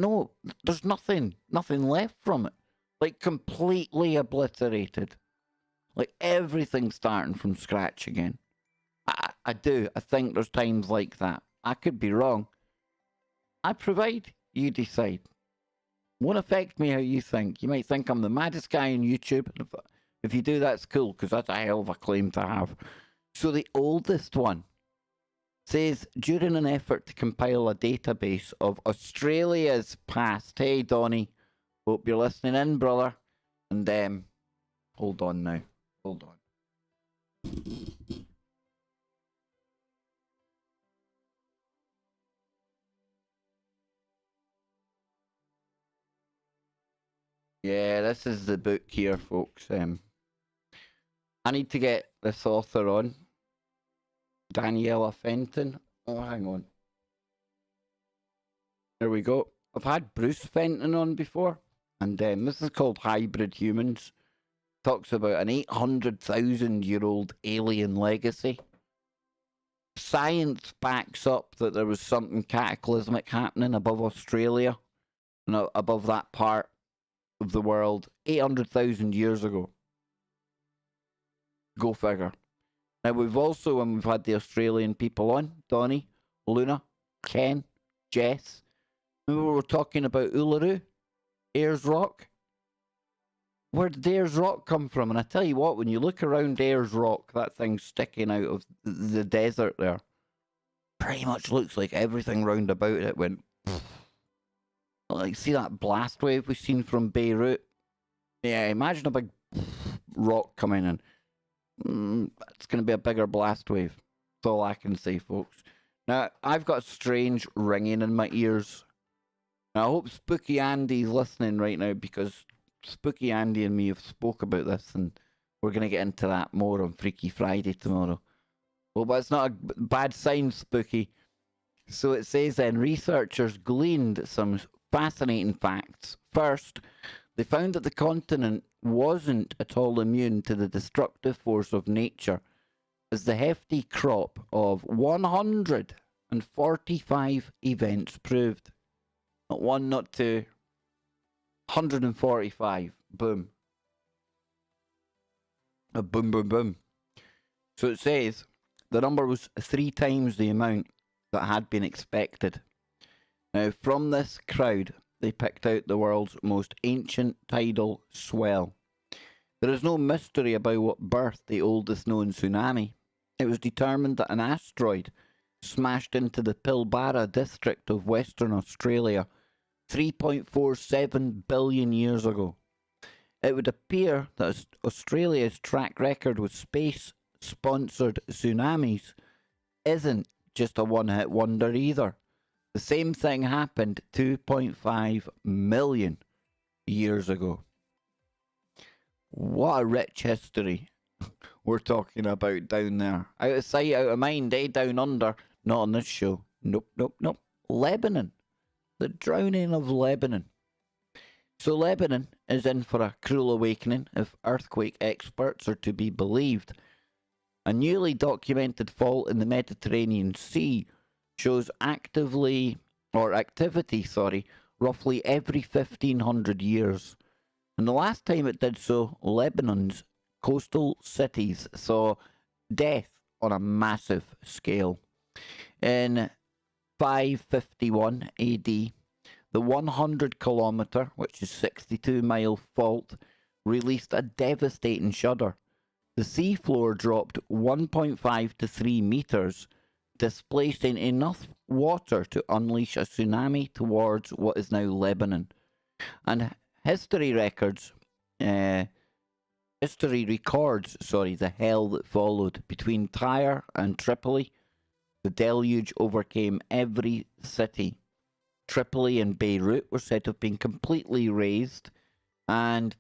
there's nothing left from it. Like completely obliterated. Like everything starting from scratch again. I think there's times like that. I could be wrong. I provide, you decide. Won't affect me how you think. You might think I'm the maddest guy on YouTube. If you do, that's cool, because that's a hell of a claim to have. So the oldest one says, during an effort to compile a database of Australia's past. Hey, Donnie. Hope you're listening in, brother. And, hold on now. Hold on. Yeah, this is the book here, folks. I need to get this author on. Daniela Fenton. Oh, hang on. There we go. I've had Bruce Fenton on before. And this is called Hybrid Humans. talks about an 800,000-year-old alien legacy. Science backs up that there was something cataclysmic happening above Australia and above that part of the world 800,000 years ago. Go figure. Now, we've also, when we've had the Australian people on, Donnie, Luna, Ken, Jess, remember we were talking about Uluru, Ayers Rock? Where did Ayers Rock come from? And I tell you what, when you look around Ayers Rock, that thing's sticking out of the desert there, pretty much looks like everything round about it went, like, see that blast wave we've seen from Beirut? Yeah, imagine a big rock coming in. It's going to be a bigger blast wave. That's all I can say, folks. Now, I've got a strange ringing in my ears. Now, I hope Spooky Andy's listening right now, because Spooky Andy and me have spoke about this, and we're going to get into that more on Freaky Friday tomorrow. Well, but it's not a bad sign, Spooky. So it says then, researchers gleaned some fascinating facts. First, they found that the continent wasn't at all immune to the destructive force of nature, as the hefty crop of 145 events proved. Not one, not two, 145. Boom. A boom, boom, boom. So it says the number was 3 times the amount that had been expected. Now, from this crowd, they picked out the world's most ancient tidal swell. There is no mystery about what birthed the oldest known tsunami. It was determined that an asteroid smashed into the Pilbara district of Western Australia 3.47 billion years ago. It would appear that Australia's track record with space-sponsored tsunamis isn't just a one-hit wonder either. The same thing happened 2.5 million years ago. What a rich history we're talking about down there. Out of sight, out of mind, eh? Down under. Not on this show. Nope, nope, nope. Lebanon. The drowning of Lebanon. So Lebanon is in for a cruel awakening if earthquake experts are to be believed. A newly documented fault in the Mediterranean Sea shows activity, roughly every 1,500 years. And the last time it did so, Lebanon's coastal cities saw death on a massive scale. In 551 AD, the 100-kilometre, which is 62-mile fault, released a devastating shudder. The seafloor dropped 1.5 to 3 metres, displacing enough water to unleash a tsunami towards what is now Lebanon. And history records the hell that followed. Between Tyre and Tripoli, the deluge overcame every city. Tripoli and Beirut were said to have been completely razed, and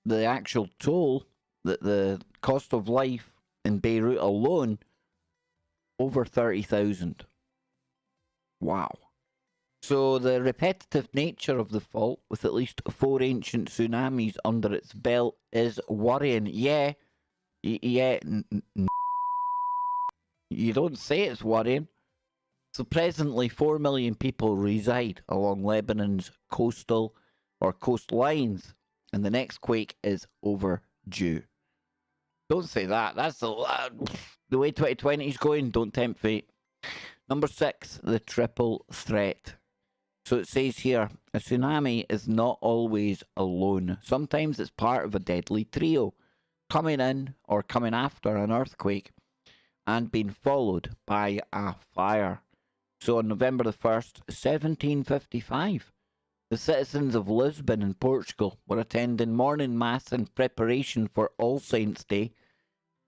the actual toll, the cost of life in Beirut alone, over 30,000. Wow. So the repetitive nature of the fault, with at least 4 ancient tsunamis under its belt, is worrying. Yeah. You don't say it's worrying. So presently 4 million people reside along Lebanon's coastlines, and the next quake is overdue. Don't say that. That's the way 2020 is going. Don't tempt fate. Number 6, the triple threat. So it says here, a tsunami is not always alone. Sometimes it's part of a deadly trio, coming in or coming after an earthquake and being followed by a fire. So on November the 1st, 1755, the citizens of Lisbon in Portugal were attending morning mass in preparation for All Saints' Day,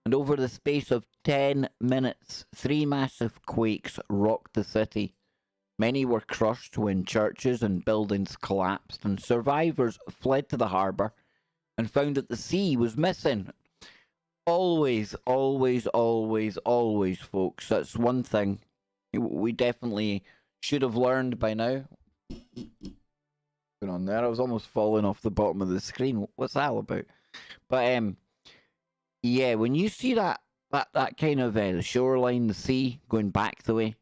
and over the space of 10 minutes, 3 massive quakes rocked the city. Many were crushed when churches and buildings collapsed, and survivors fled to the harbour and found that the sea was missing. Always, always, always, always, folks. That's one thing we definitely should have learned by now. Going on there, I was almost falling off the bottom of the screen. What's that all about? But yeah, when you see that kind of the shoreline, the sea going back the way,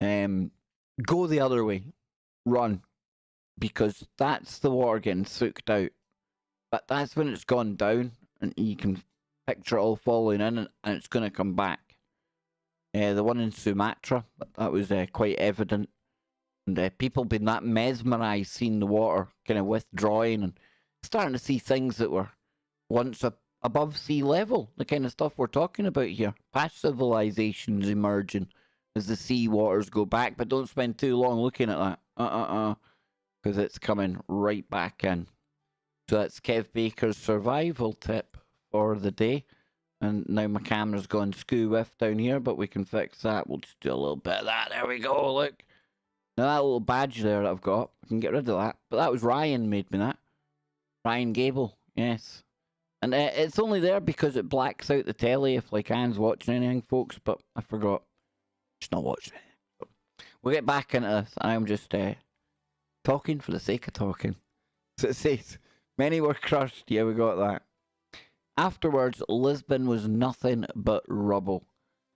go the other way, run, because that's the water getting soaked out. But that's when it's gone down, and you can picture it all falling in, and it's going to come back. The one in Sumatra, that was quite evident. And people been that mesmerised seeing the water kind of withdrawing and starting to see things that were once above sea level, the kind of stuff we're talking about here. Past civilizations emerging as the sea waters go back, but don't spend too long looking at that. Because it's coming right back in. So that's Kev Baker's survival tip for the day. And now my camera's gone skew-whiff down here, but we can fix that. We'll just do a little bit of that. There we go, look. Now that little badge there that I've got, I can get rid of that. But that was Ryan made me that. Ryan Gable, yes. And it's only there because it blacks out the telly if like Anne's watching anything, folks, but I forgot. She's not watching it. We'll get back into this. I'm just talking for the sake of talking. So it says, many were crushed. Yeah, we got that. Afterwards, Lisbon was nothing but rubble,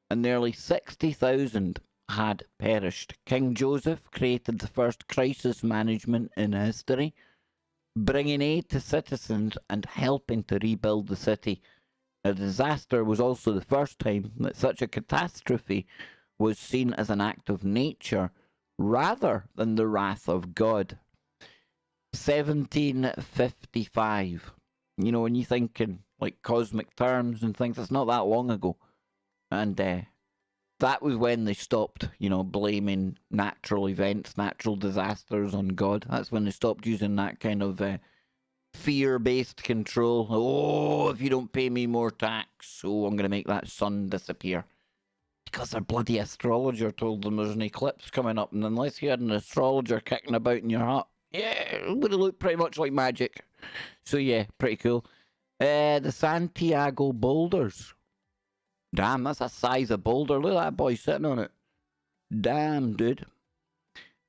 and nearly 60,000 had perished. King Joseph created the first crisis management in history, bringing aid to citizens and helping to rebuild the city. The disaster was also the first time that such a catastrophe was seen as an act of nature rather than the wrath of God. 1755. You know, when you think in like cosmic terms and things, it's not that long ago. And that was when they stopped, you know, blaming natural events, natural disasters on God. That's when they stopped using that kind of fear-based control. Oh, if you don't pay me more tax, oh, I'm going to make that sun disappear. Because their bloody astrologer told them there's an eclipse coming up, and unless you had an astrologer kicking about in your hut, yeah, it would have looked pretty much like magic. So yeah, pretty cool. The Santiago boulders. Damn, that's a size of boulder. Look at that boy sitting on it. Damn, dude.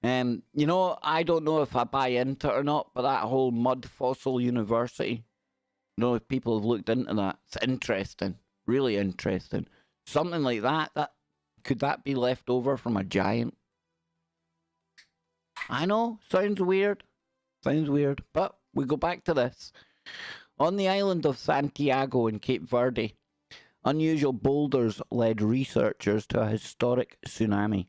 You know, I don't know if I buy into it or not, but that whole mud fossil university, I don't know if people have looked into that. It's interesting. Really interesting. Something like that, could that be left over from a giant? I know, sounds weird. Sounds weird, but we go back to this. On the island of Santiago in Cape Verde, unusual boulders led researchers to a historic tsunami.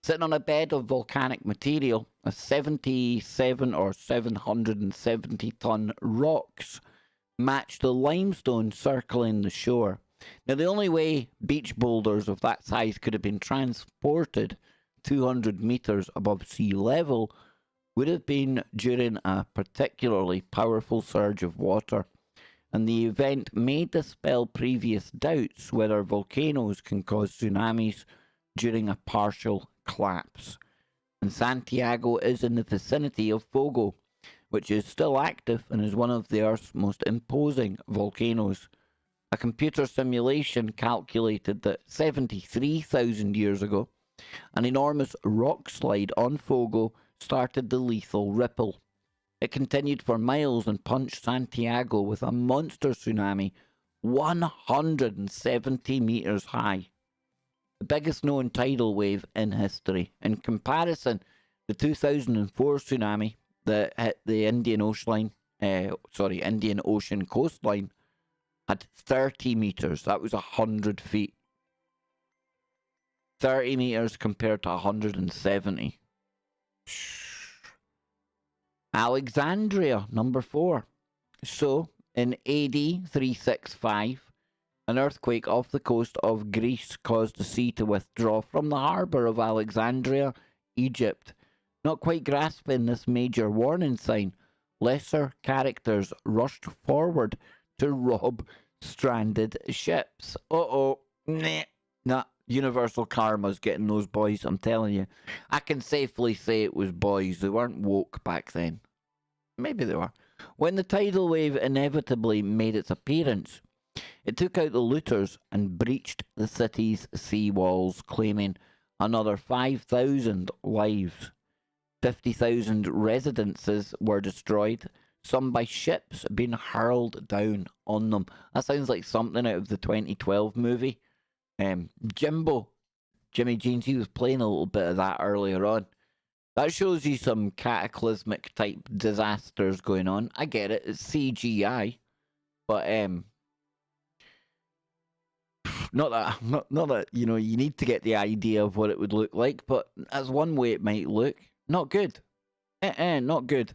Sitting on a bed of volcanic material, a 77 or 770 ton rocks matched the limestone circling the shore. Now, the only way beach boulders of that size could have been transported 200 metres above sea level would have been during a particularly powerful surge of water, and the event may dispel previous doubts whether volcanoes can cause tsunamis during a partial collapse. And Santiago is in the vicinity of Fogo, which is still active and is one of the Earth's most imposing volcanoes. A computer simulation calculated that 73,000 years ago, an enormous rock slide on Fogo started the lethal ripple. It continued for miles and punched Santiago with a monster tsunami 170 metres high. The biggest known tidal wave in history. In comparison, the 2004 tsunami that hit the Indian Ocean coastline had 30 metres. That was 100 feet. 30 metres compared to 170. Alexandria, number 4. So, in AD 365, an earthquake off the coast of Greece caused the sea to withdraw from the harbour of Alexandria, Egypt. Not quite grasping this major warning sign, lesser characters rushed forward to rob stranded ships. Nah, universal karma's getting those boys, I'm telling you. I can safely say it was boys. They weren't woke back then. Maybe they were. When the tidal wave inevitably made its appearance, it took out the looters and breached the city's sea walls, claiming another 5,000 lives. 50,000 residences were destroyed, some by ships being hurled down on them. That sounds like something out of the 2012 movie. Jimbo, Jimmy Jeans, he was playing a little bit of that earlier on. That shows you some cataclysmic type disasters going on. I get it, it's CGI, but not that you know you need to get the idea of what it would look like, but as one way it might look. Not good. Not good.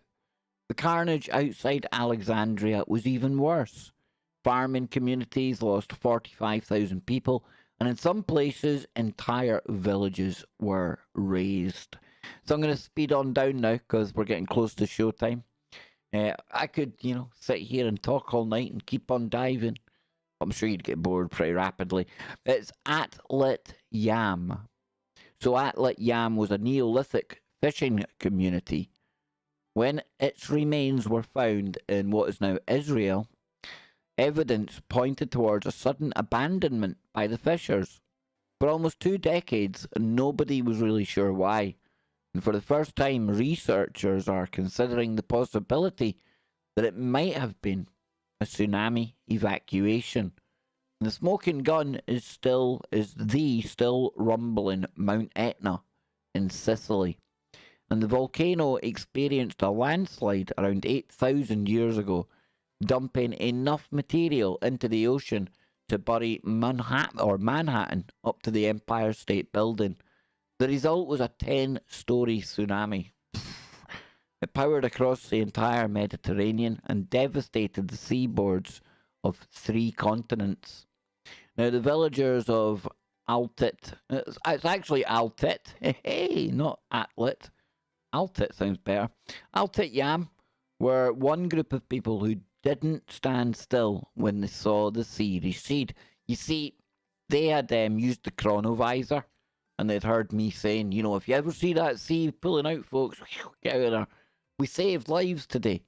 The carnage outside Alexandria was even worse. Farming communities lost 45,000 people, and in some places, entire villages were razed. So I'm going to speed on down now because we're getting close to showtime. I could, sit here and talk all night and keep on diving. I'm sure you'd get bored pretty rapidly. It's Atlit Yam. So Atlit Yam was a Neolithic fishing community. When its remains were found in what is now Israel, evidence pointed towards a sudden abandonment by the fishers. For almost 2 decades, nobody was really sure why. And for the first time, researchers are considering the possibility that it might have been a tsunami evacuation. And the smoking gun is the still rumbling Mount Etna in Sicily. And the volcano experienced a landslide around 8,000 years ago, dumping enough material into the ocean to bury Manhattan up to the Empire State Building. The result was a 10-story tsunami. It powered across the entire Mediterranean and devastated the seaboards of 3 continents. Now, the villagers of Altit, it's actually Altit, hey, not Atlit. Altit sounds better. Altit Yam were one group of people who didn't stand still when they saw the sea recede. You see, they had used the chronovisor, and they'd heard me saying, if you ever see that sea pulling out, folks, get out of there. We saved lives today.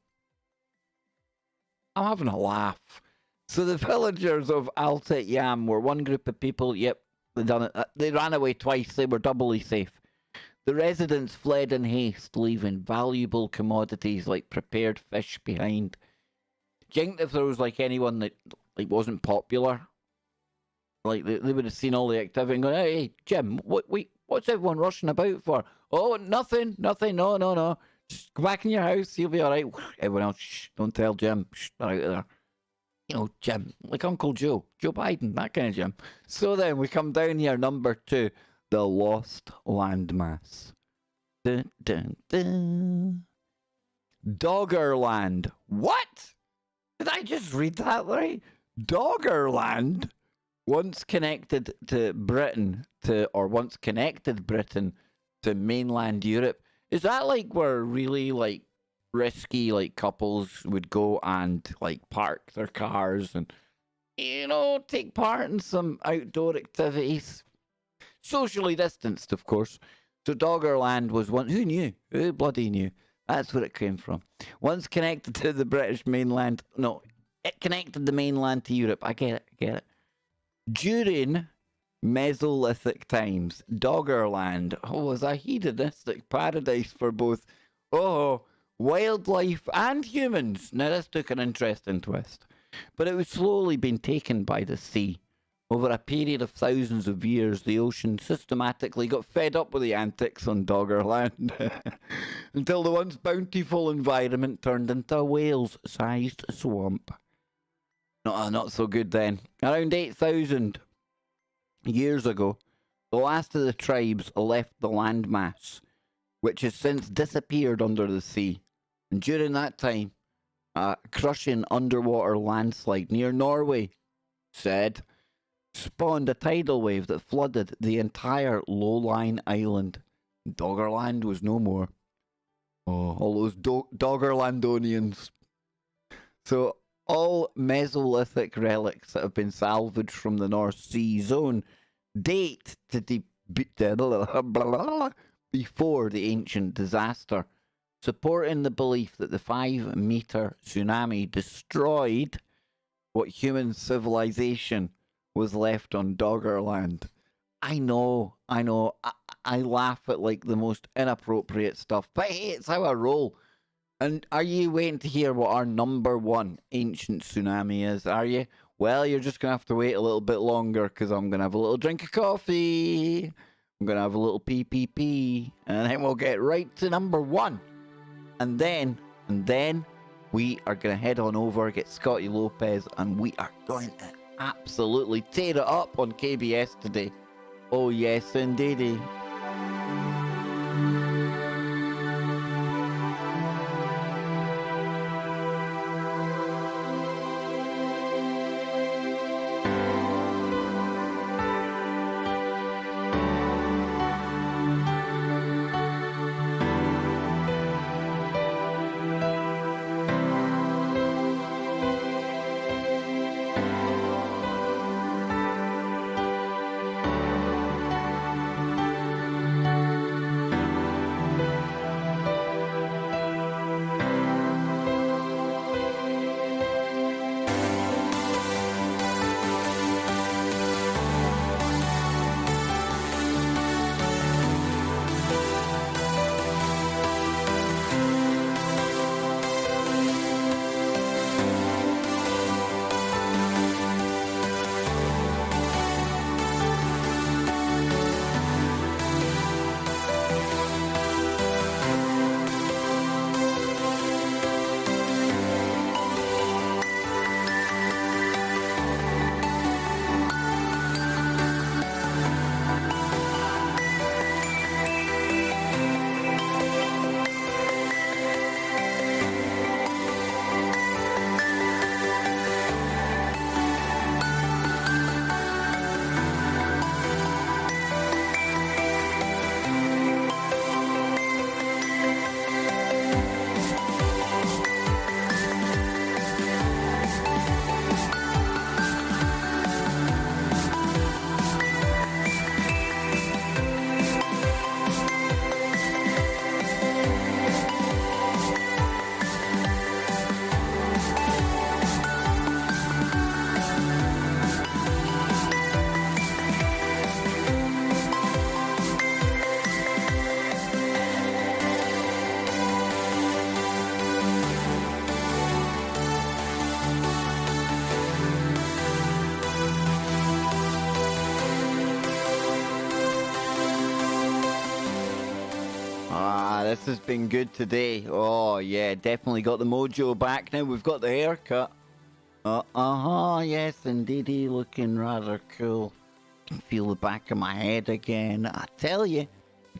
I'm having a laugh. So the villagers of Altit Yam were one group of people, yep, they done it. They ran away twice, they were doubly safe. The residents fled in haste, leaving valuable commodities like prepared fish behind. Do you think if there was anyone that wasn't popular, they would have seen all the activity and gone, hey, Jim, what's everyone rushing about for? Oh, nothing, no. Just go back in your house, you'll be all right. Everyone else, shh, don't tell Jim, shh, they're out of there. Jim, like Uncle Joe Biden, that kind of Jim. So then we come down here, number 2, the lost landmass. Dun, dun, dun. Doggerland. What? Did I just read that right? Doggerland once connected Britain to mainland Europe. Is that where really risky couples would go and park their cars and take part in some outdoor activities? Socially distanced, of course. So Doggerland was one. Who knew? Who bloody knew? That's where it came from. Once connected to the British mainland. No, it connected the mainland to Europe. I get it. During Mesolithic times, Doggerland was a hedonistic paradise for both wildlife and humans. Now, this took an interesting twist. But it was slowly being taken by the sea. Over a period of thousands of years, the ocean systematically got fed up with the antics on Doggerland until the once bountiful environment turned into a whale-sized swamp. Not so good then. Around 8,000 years ago, the last of the tribes left the landmass, which has since disappeared under the sea. And during that time, a crushing underwater landslide near Norway spawned a tidal wave that flooded the entire low-lying island. Doggerland was no more. Oh, all those Doggerlandonians. So all Mesolithic relics that have been salvaged from the North Sea zone date to before the ancient disaster, supporting the belief that the 5-meter tsunami destroyed what human civilization was left on Doggerland. I know. I laugh at the most inappropriate stuff, but hey, it's how I roll. And are you waiting to hear what our number one ancient tsunami is, are you? Well, you're just going to have to wait a little bit longer because I'm going to have a little drink of coffee. I'm going to have a little pee, and then we'll get right to number one. And then we are going to head on over, get Scotty Lopez, and we are going to absolutely tear it up on KBS today. Oh, yes, indeedy. This has been good today. Oh, yeah, definitely got the mojo back now. We've got the haircut. Yes, indeedy, looking rather cool. Can feel the back of my head again. I tell you.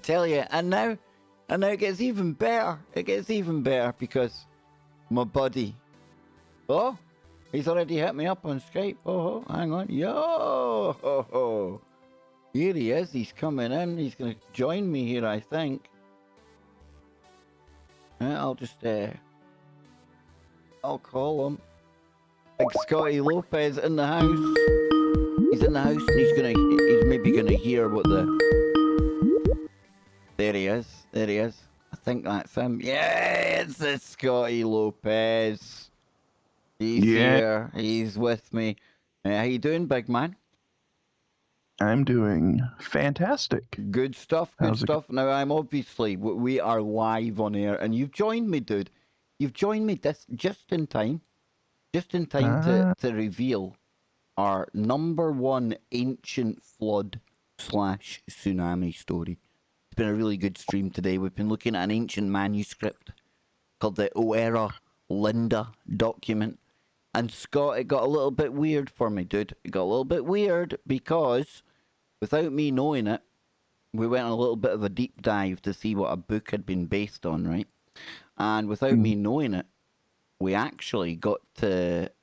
And now it gets even better. It gets even better because my buddy. Oh, he's already hit me up on Skype. Oh, hang on. Yo, here he is. He's coming in. He's going to join me here, I think. I'll just, I'll call him. Big Scotty Lopez in the house. He's in the house and he's maybe gonna hear what There he is. I think that's him. Yeah, it's the Scotty Lopez. He's here. He's with me. How you doing, big man? I'm doing fantastic. Good stuff. Now, I'm obviously, we are live on air, and you've joined me, dude. You've joined me just in time. To reveal our number one ancient flood / tsunami story. It's been a really good stream today. We've been looking at an ancient manuscript called the Oera Linda document. And Scott, it got a little bit weird for me, dude. It got a little bit weird because without me knowing it, we went on a little bit of a deep dive to see what a book had been based on, right? And without me knowing it, we actually got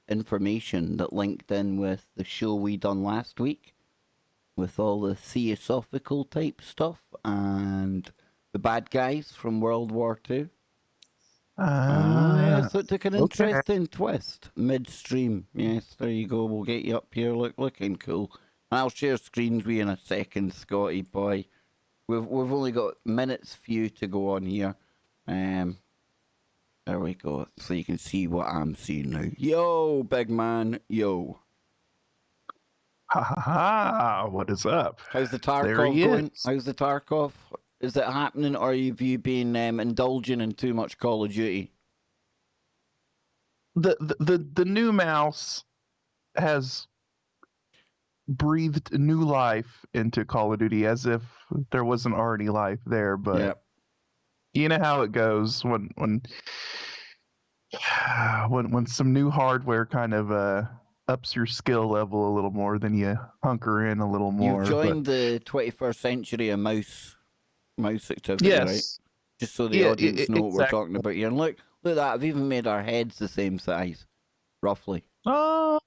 information that linked in with the show we done last week with all the theosophical type stuff and the bad guys from World War II. Yeah, so it took an interesting twist midstream. Yes, there you go. We'll get you up here looking cool. And I'll share screens with you in a second, Scotty boy. We've only got minutes few to go on here. There we go. So you can see what I'm seeing now. Yo, big man. Yo. Ha ha ha. What is up? How's the Tarkov going? How's the Tarkov? Is it happening, or have you been indulging in too much Call of Duty? the new mouse has breathed new life into Call of Duty as if there wasn't already life there. But Yeah. you know how it goes when when some new hardware kind of ups your skill level a little more, then you hunker in a little more. You've joined the 21st century of mouse activity, right? Yes. Just so the Yeah, audience know what we're exactly. talking about here. And look at that. I've even made our heads the same size, roughly. Oh,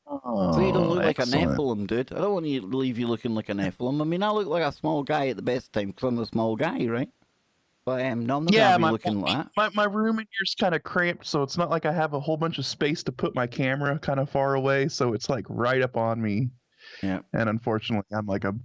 So you don't look like a excellent. Nephilim, dude. I don't want you to leave you looking like a Nephilim. I mean, I look like a small guy at the best time because I'm a small guy, right? But no, I'm not going to Yeah, have you looking like that. my room in here's kind of cramped, so it's not like I have a whole bunch of space to put my camera kind of far away, so it's like right up on me. Yeah. And unfortunately, I'm like a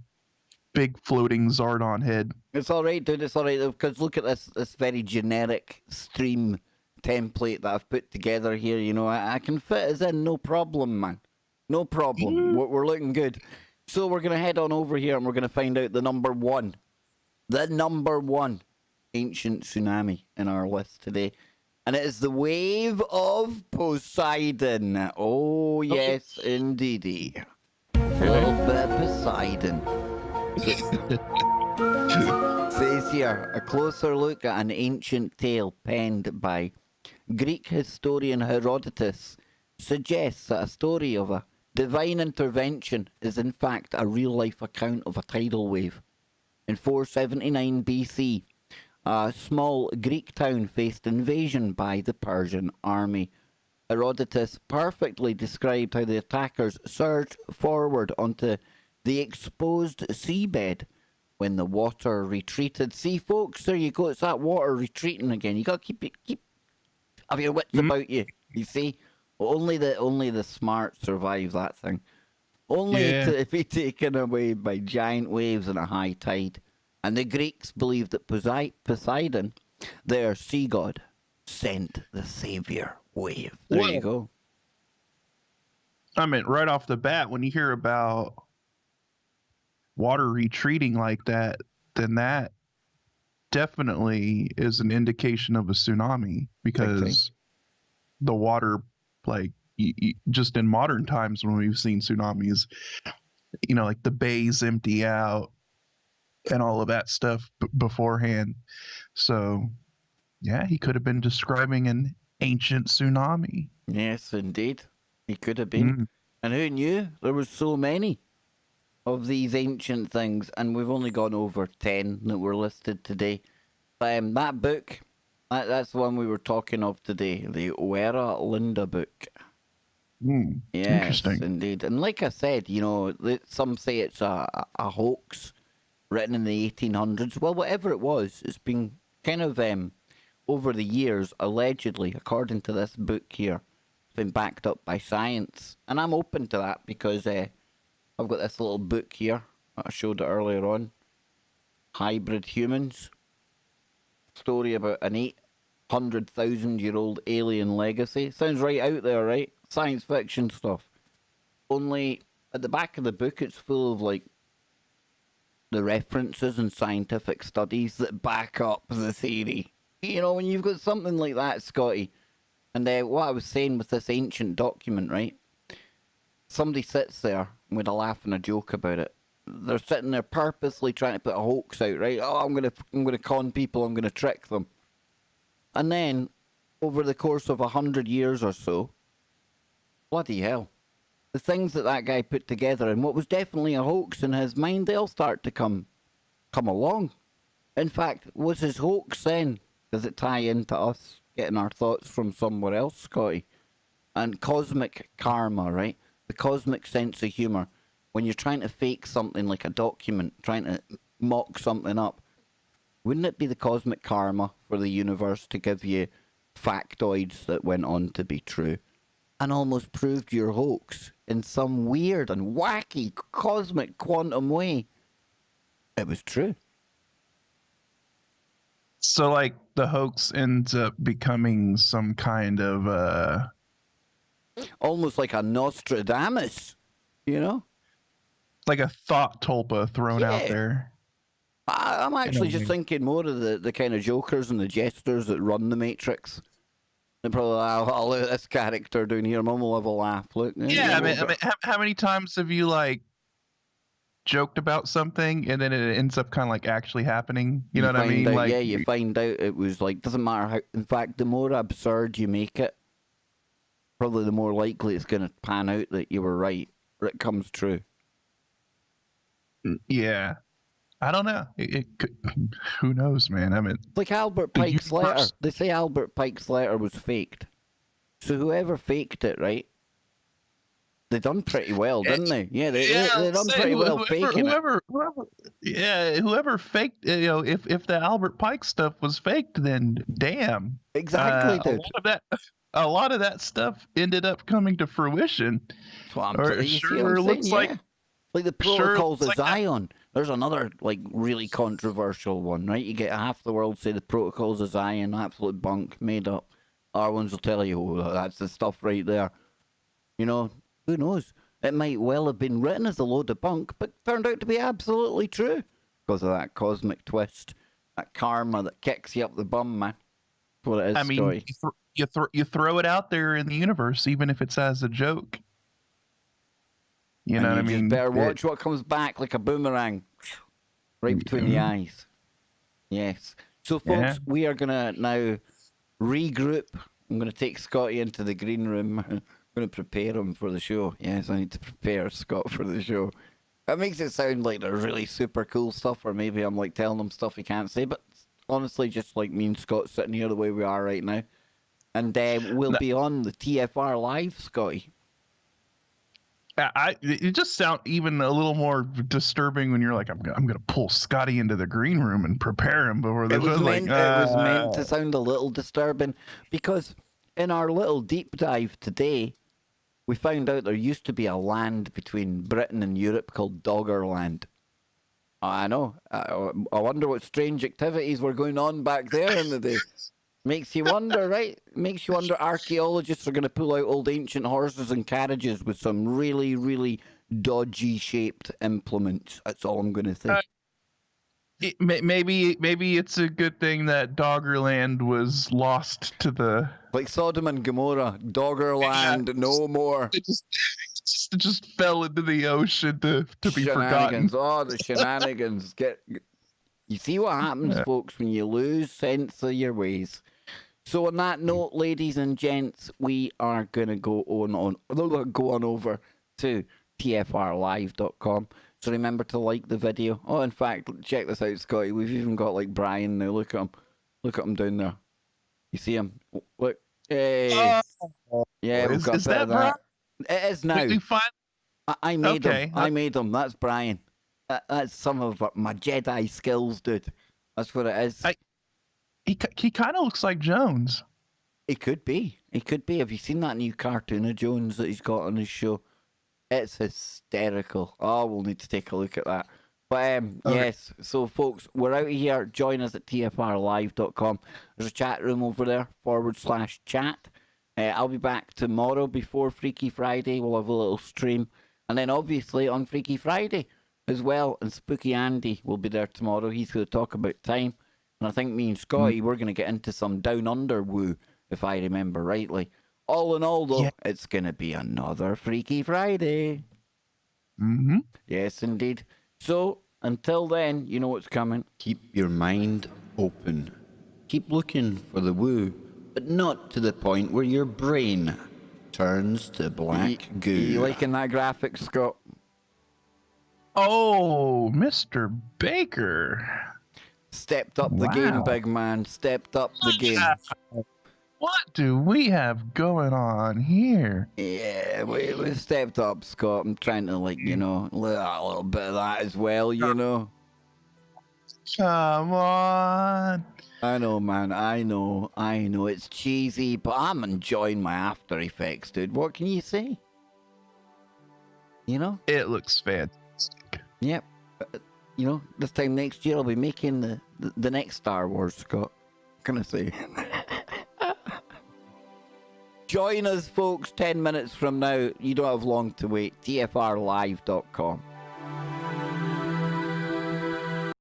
big floating Zardon head. It's all right, dude. It's all right because look at this very generic stream template that I've put together here. You know, I can fit us in, no problem, man. No problem. We're looking good. So we're gonna head on over here and we're gonna find out the number one ancient tsunami in our list today, and it is the wave of Poseidon. Oh yes, indeedy. A little bit of Poseidon. Says here, a closer look at an ancient tale penned by Greek historian Herodotus suggests that a story of a divine intervention is in fact a real-life account of a tidal wave. In 479 BC, a small Greek town faced invasion by the Persian army. Herodotus perfectly described how the attackers surged forward onto the exposed seabed when the water retreated. See, folks, there you go. It's that water retreating again. You got to keep have your wits about you. You see, only the smart survive that thing. Only to be taken away by giant waves and a high tide. And the Greeks believed that Poseidon, their sea god, sent the savior wave. There you go. I mean, right off the bat, when you hear about water retreating like that, then that definitely is an indication of a tsunami, because the water, like, just in modern times when we've seen tsunamis, you know, like the bays empty out and all of that stuff beforehand. So yeah, he could have been describing an ancient tsunami. Yes, indeed. He could have been. And who knew there was so many of these ancient things, and we've only gone over 10 that were listed today. That book, that's the one we were talking of today, the Oera Linda book. Yes, Interesting. indeed. And like I said, you know, some say it's a hoax written in the 1800s. Well, whatever it was, it's been kind of, over the years, allegedly, according to this book here, been backed up by science. And I'm open to that because I've got this little book here that I showed it earlier on. Hybrid Humans. Story about an 800,000-year-old alien legacy. Sounds right out there, right? Science fiction stuff. Only at the back of the book, it's full of, like, the references and scientific studies that back up the theory. You know, when you've got something like that, Scotty, and what I was saying with this ancient document, right? Somebody sits there with a laugh and a joke about it. They're sitting there purposely trying to put a hoax out, right? Oh, I'm gonna con people, I'm gonna trick them. And then, over the course of 100 years or so, bloody hell, the things that guy put together and what was definitely a hoax in his mind, they'll start to come along. In fact, was his hoax then? Does it tie into us getting our thoughts from somewhere else, Scotty? And cosmic karma, right? The cosmic sense of humour. When you're trying to fake something like a document, trying to mock something up, wouldn't it be the cosmic karma for the universe to give you factoids that went on to be true and almost proved your hoax in some weird and wacky cosmic quantum way? It was true. So, like, the hoax ends up becoming some kind of almost like a Nostradamus, you know? Like a thought tulpa thrown out there. I'm actually just thinking more of the kind of jokers and the jesters that run the Matrix. They probably, I'll let this character down here. Mum will have a laugh. Look. Yeah, I mean, how many times have you like joked about something and then it ends up kind of like actually happening? You know what I mean? Out, Like, yeah, you find out it was like, doesn't matter how. In fact, the more absurd you make it, probably the more likely it's going to pan out that you were right, or it comes true. yeah, I don't know. It could, who knows, man? I mean, Like Albert Pike's letter. They say Albert Pike's letter was faked. So whoever faked it, right? They done pretty well, didn't they? Yeah, they done pretty well faking it. Whoever faked, if the Albert Pike stuff was faked, then damn. Exactly, dude. A lot of that stuff ended up coming to fruition. That's what I'm saying. Sure looks like the protocols of Zion. There's another like really controversial one, right? You get half the world say the protocols of Zion, absolute bunk, made up. Other ones will tell you, oh, that's the stuff right there. You know, who knows? It might well have been written as a load of bunk, but turned out to be absolutely true because of that cosmic twist, that karma that kicks you up the bum, man. That's what it is. I mean, you throw it out there in the universe, even if it's as a joke. You know what I mean? Just better watch what comes back like a boomerang, right between the eyes. Yes. So, folks, we are gonna now regroup. I'm gonna take Scotty into the green room. I'm gonna prepare him for the show. Yes, I need to prepare Scott for the show. That makes it sound like they're really super cool stuff, or maybe I'm like telling him stuff he can't say. But honestly, just like me and Scott sitting here the way we are right now, and we'll be on the TFR live, Scotty. It just sounds even a little more disturbing when you're like, I'm gonna pull Scotty into the green room and prepare him before the. It was meant to sound a little disturbing because in our little deep dive today, we found out there used to be a land between Britain and Europe called Doggerland. I know. I wonder what strange activities were going on back there in the day. Makes you wonder, right? Makes you wonder. Archaeologists are going to pull out old ancient horses and carriages with some really, really dodgy shaped implements. That's all I'm going to say. Maybe it's a good thing that Doggerland was lost to the like Sodom and Gomorrah. Doggerland, no more. It just fell into the ocean to be forgotten. Oh, the shenanigans! You see what happens, folks, when you lose sense of your ways. So on that note, ladies and gents, we are going to go on over to tfrlive.com. So remember to like the video. Oh, in fact, check this out, Scotty. We've even got like Brian now. Look at him. Look at him down there. You see him? Look. Hey. Yeah, we've got a bit of that. It is now. I made him. I made him. That's Brian. That's some of my Jedi skills, dude. That's what it is. He kind of looks like Jones. He could be. He could be. Have you seen that new cartoon of Jones that he's got on his show? It's hysterical. Oh, we'll need to take a look at that. But yes, so folks, we're out of here. Join us at tfrlive.com. There's a chat room over there, /chat. I'll be back tomorrow before Freaky Friday. We'll have a little stream. And then obviously on Freaky Friday as well. And Spooky Andy will be there tomorrow. He's going to talk about time. And I think me and Scotty, we're going to get into some Down Under woo, if I remember rightly. All in all, though, it's going to be another Freaky Friday. Mm-hmm. Yes, indeed. So, until then, you know what's coming. Keep your mind open. Keep looking for the woo, but not to the point where your brain turns to black goo. You liking that graphic, Scott? Oh, Mr. Baker. Stepped up the game, big man. Stepped up the game. What do we have going on here? Yeah, we stepped up, Scott. I'm trying to, like, you know, a little bit of that as well, you know. Come on. I know, man. I know. It's cheesy, but I'm enjoying my After Effects, dude. What can you say? You know? It looks fantastic. Yep. You know, this time next year I'll be making the next Star Wars, Scott. What can I say? Join us, folks, 10 minutes from now. You don't have long to wait. tfrlive.com.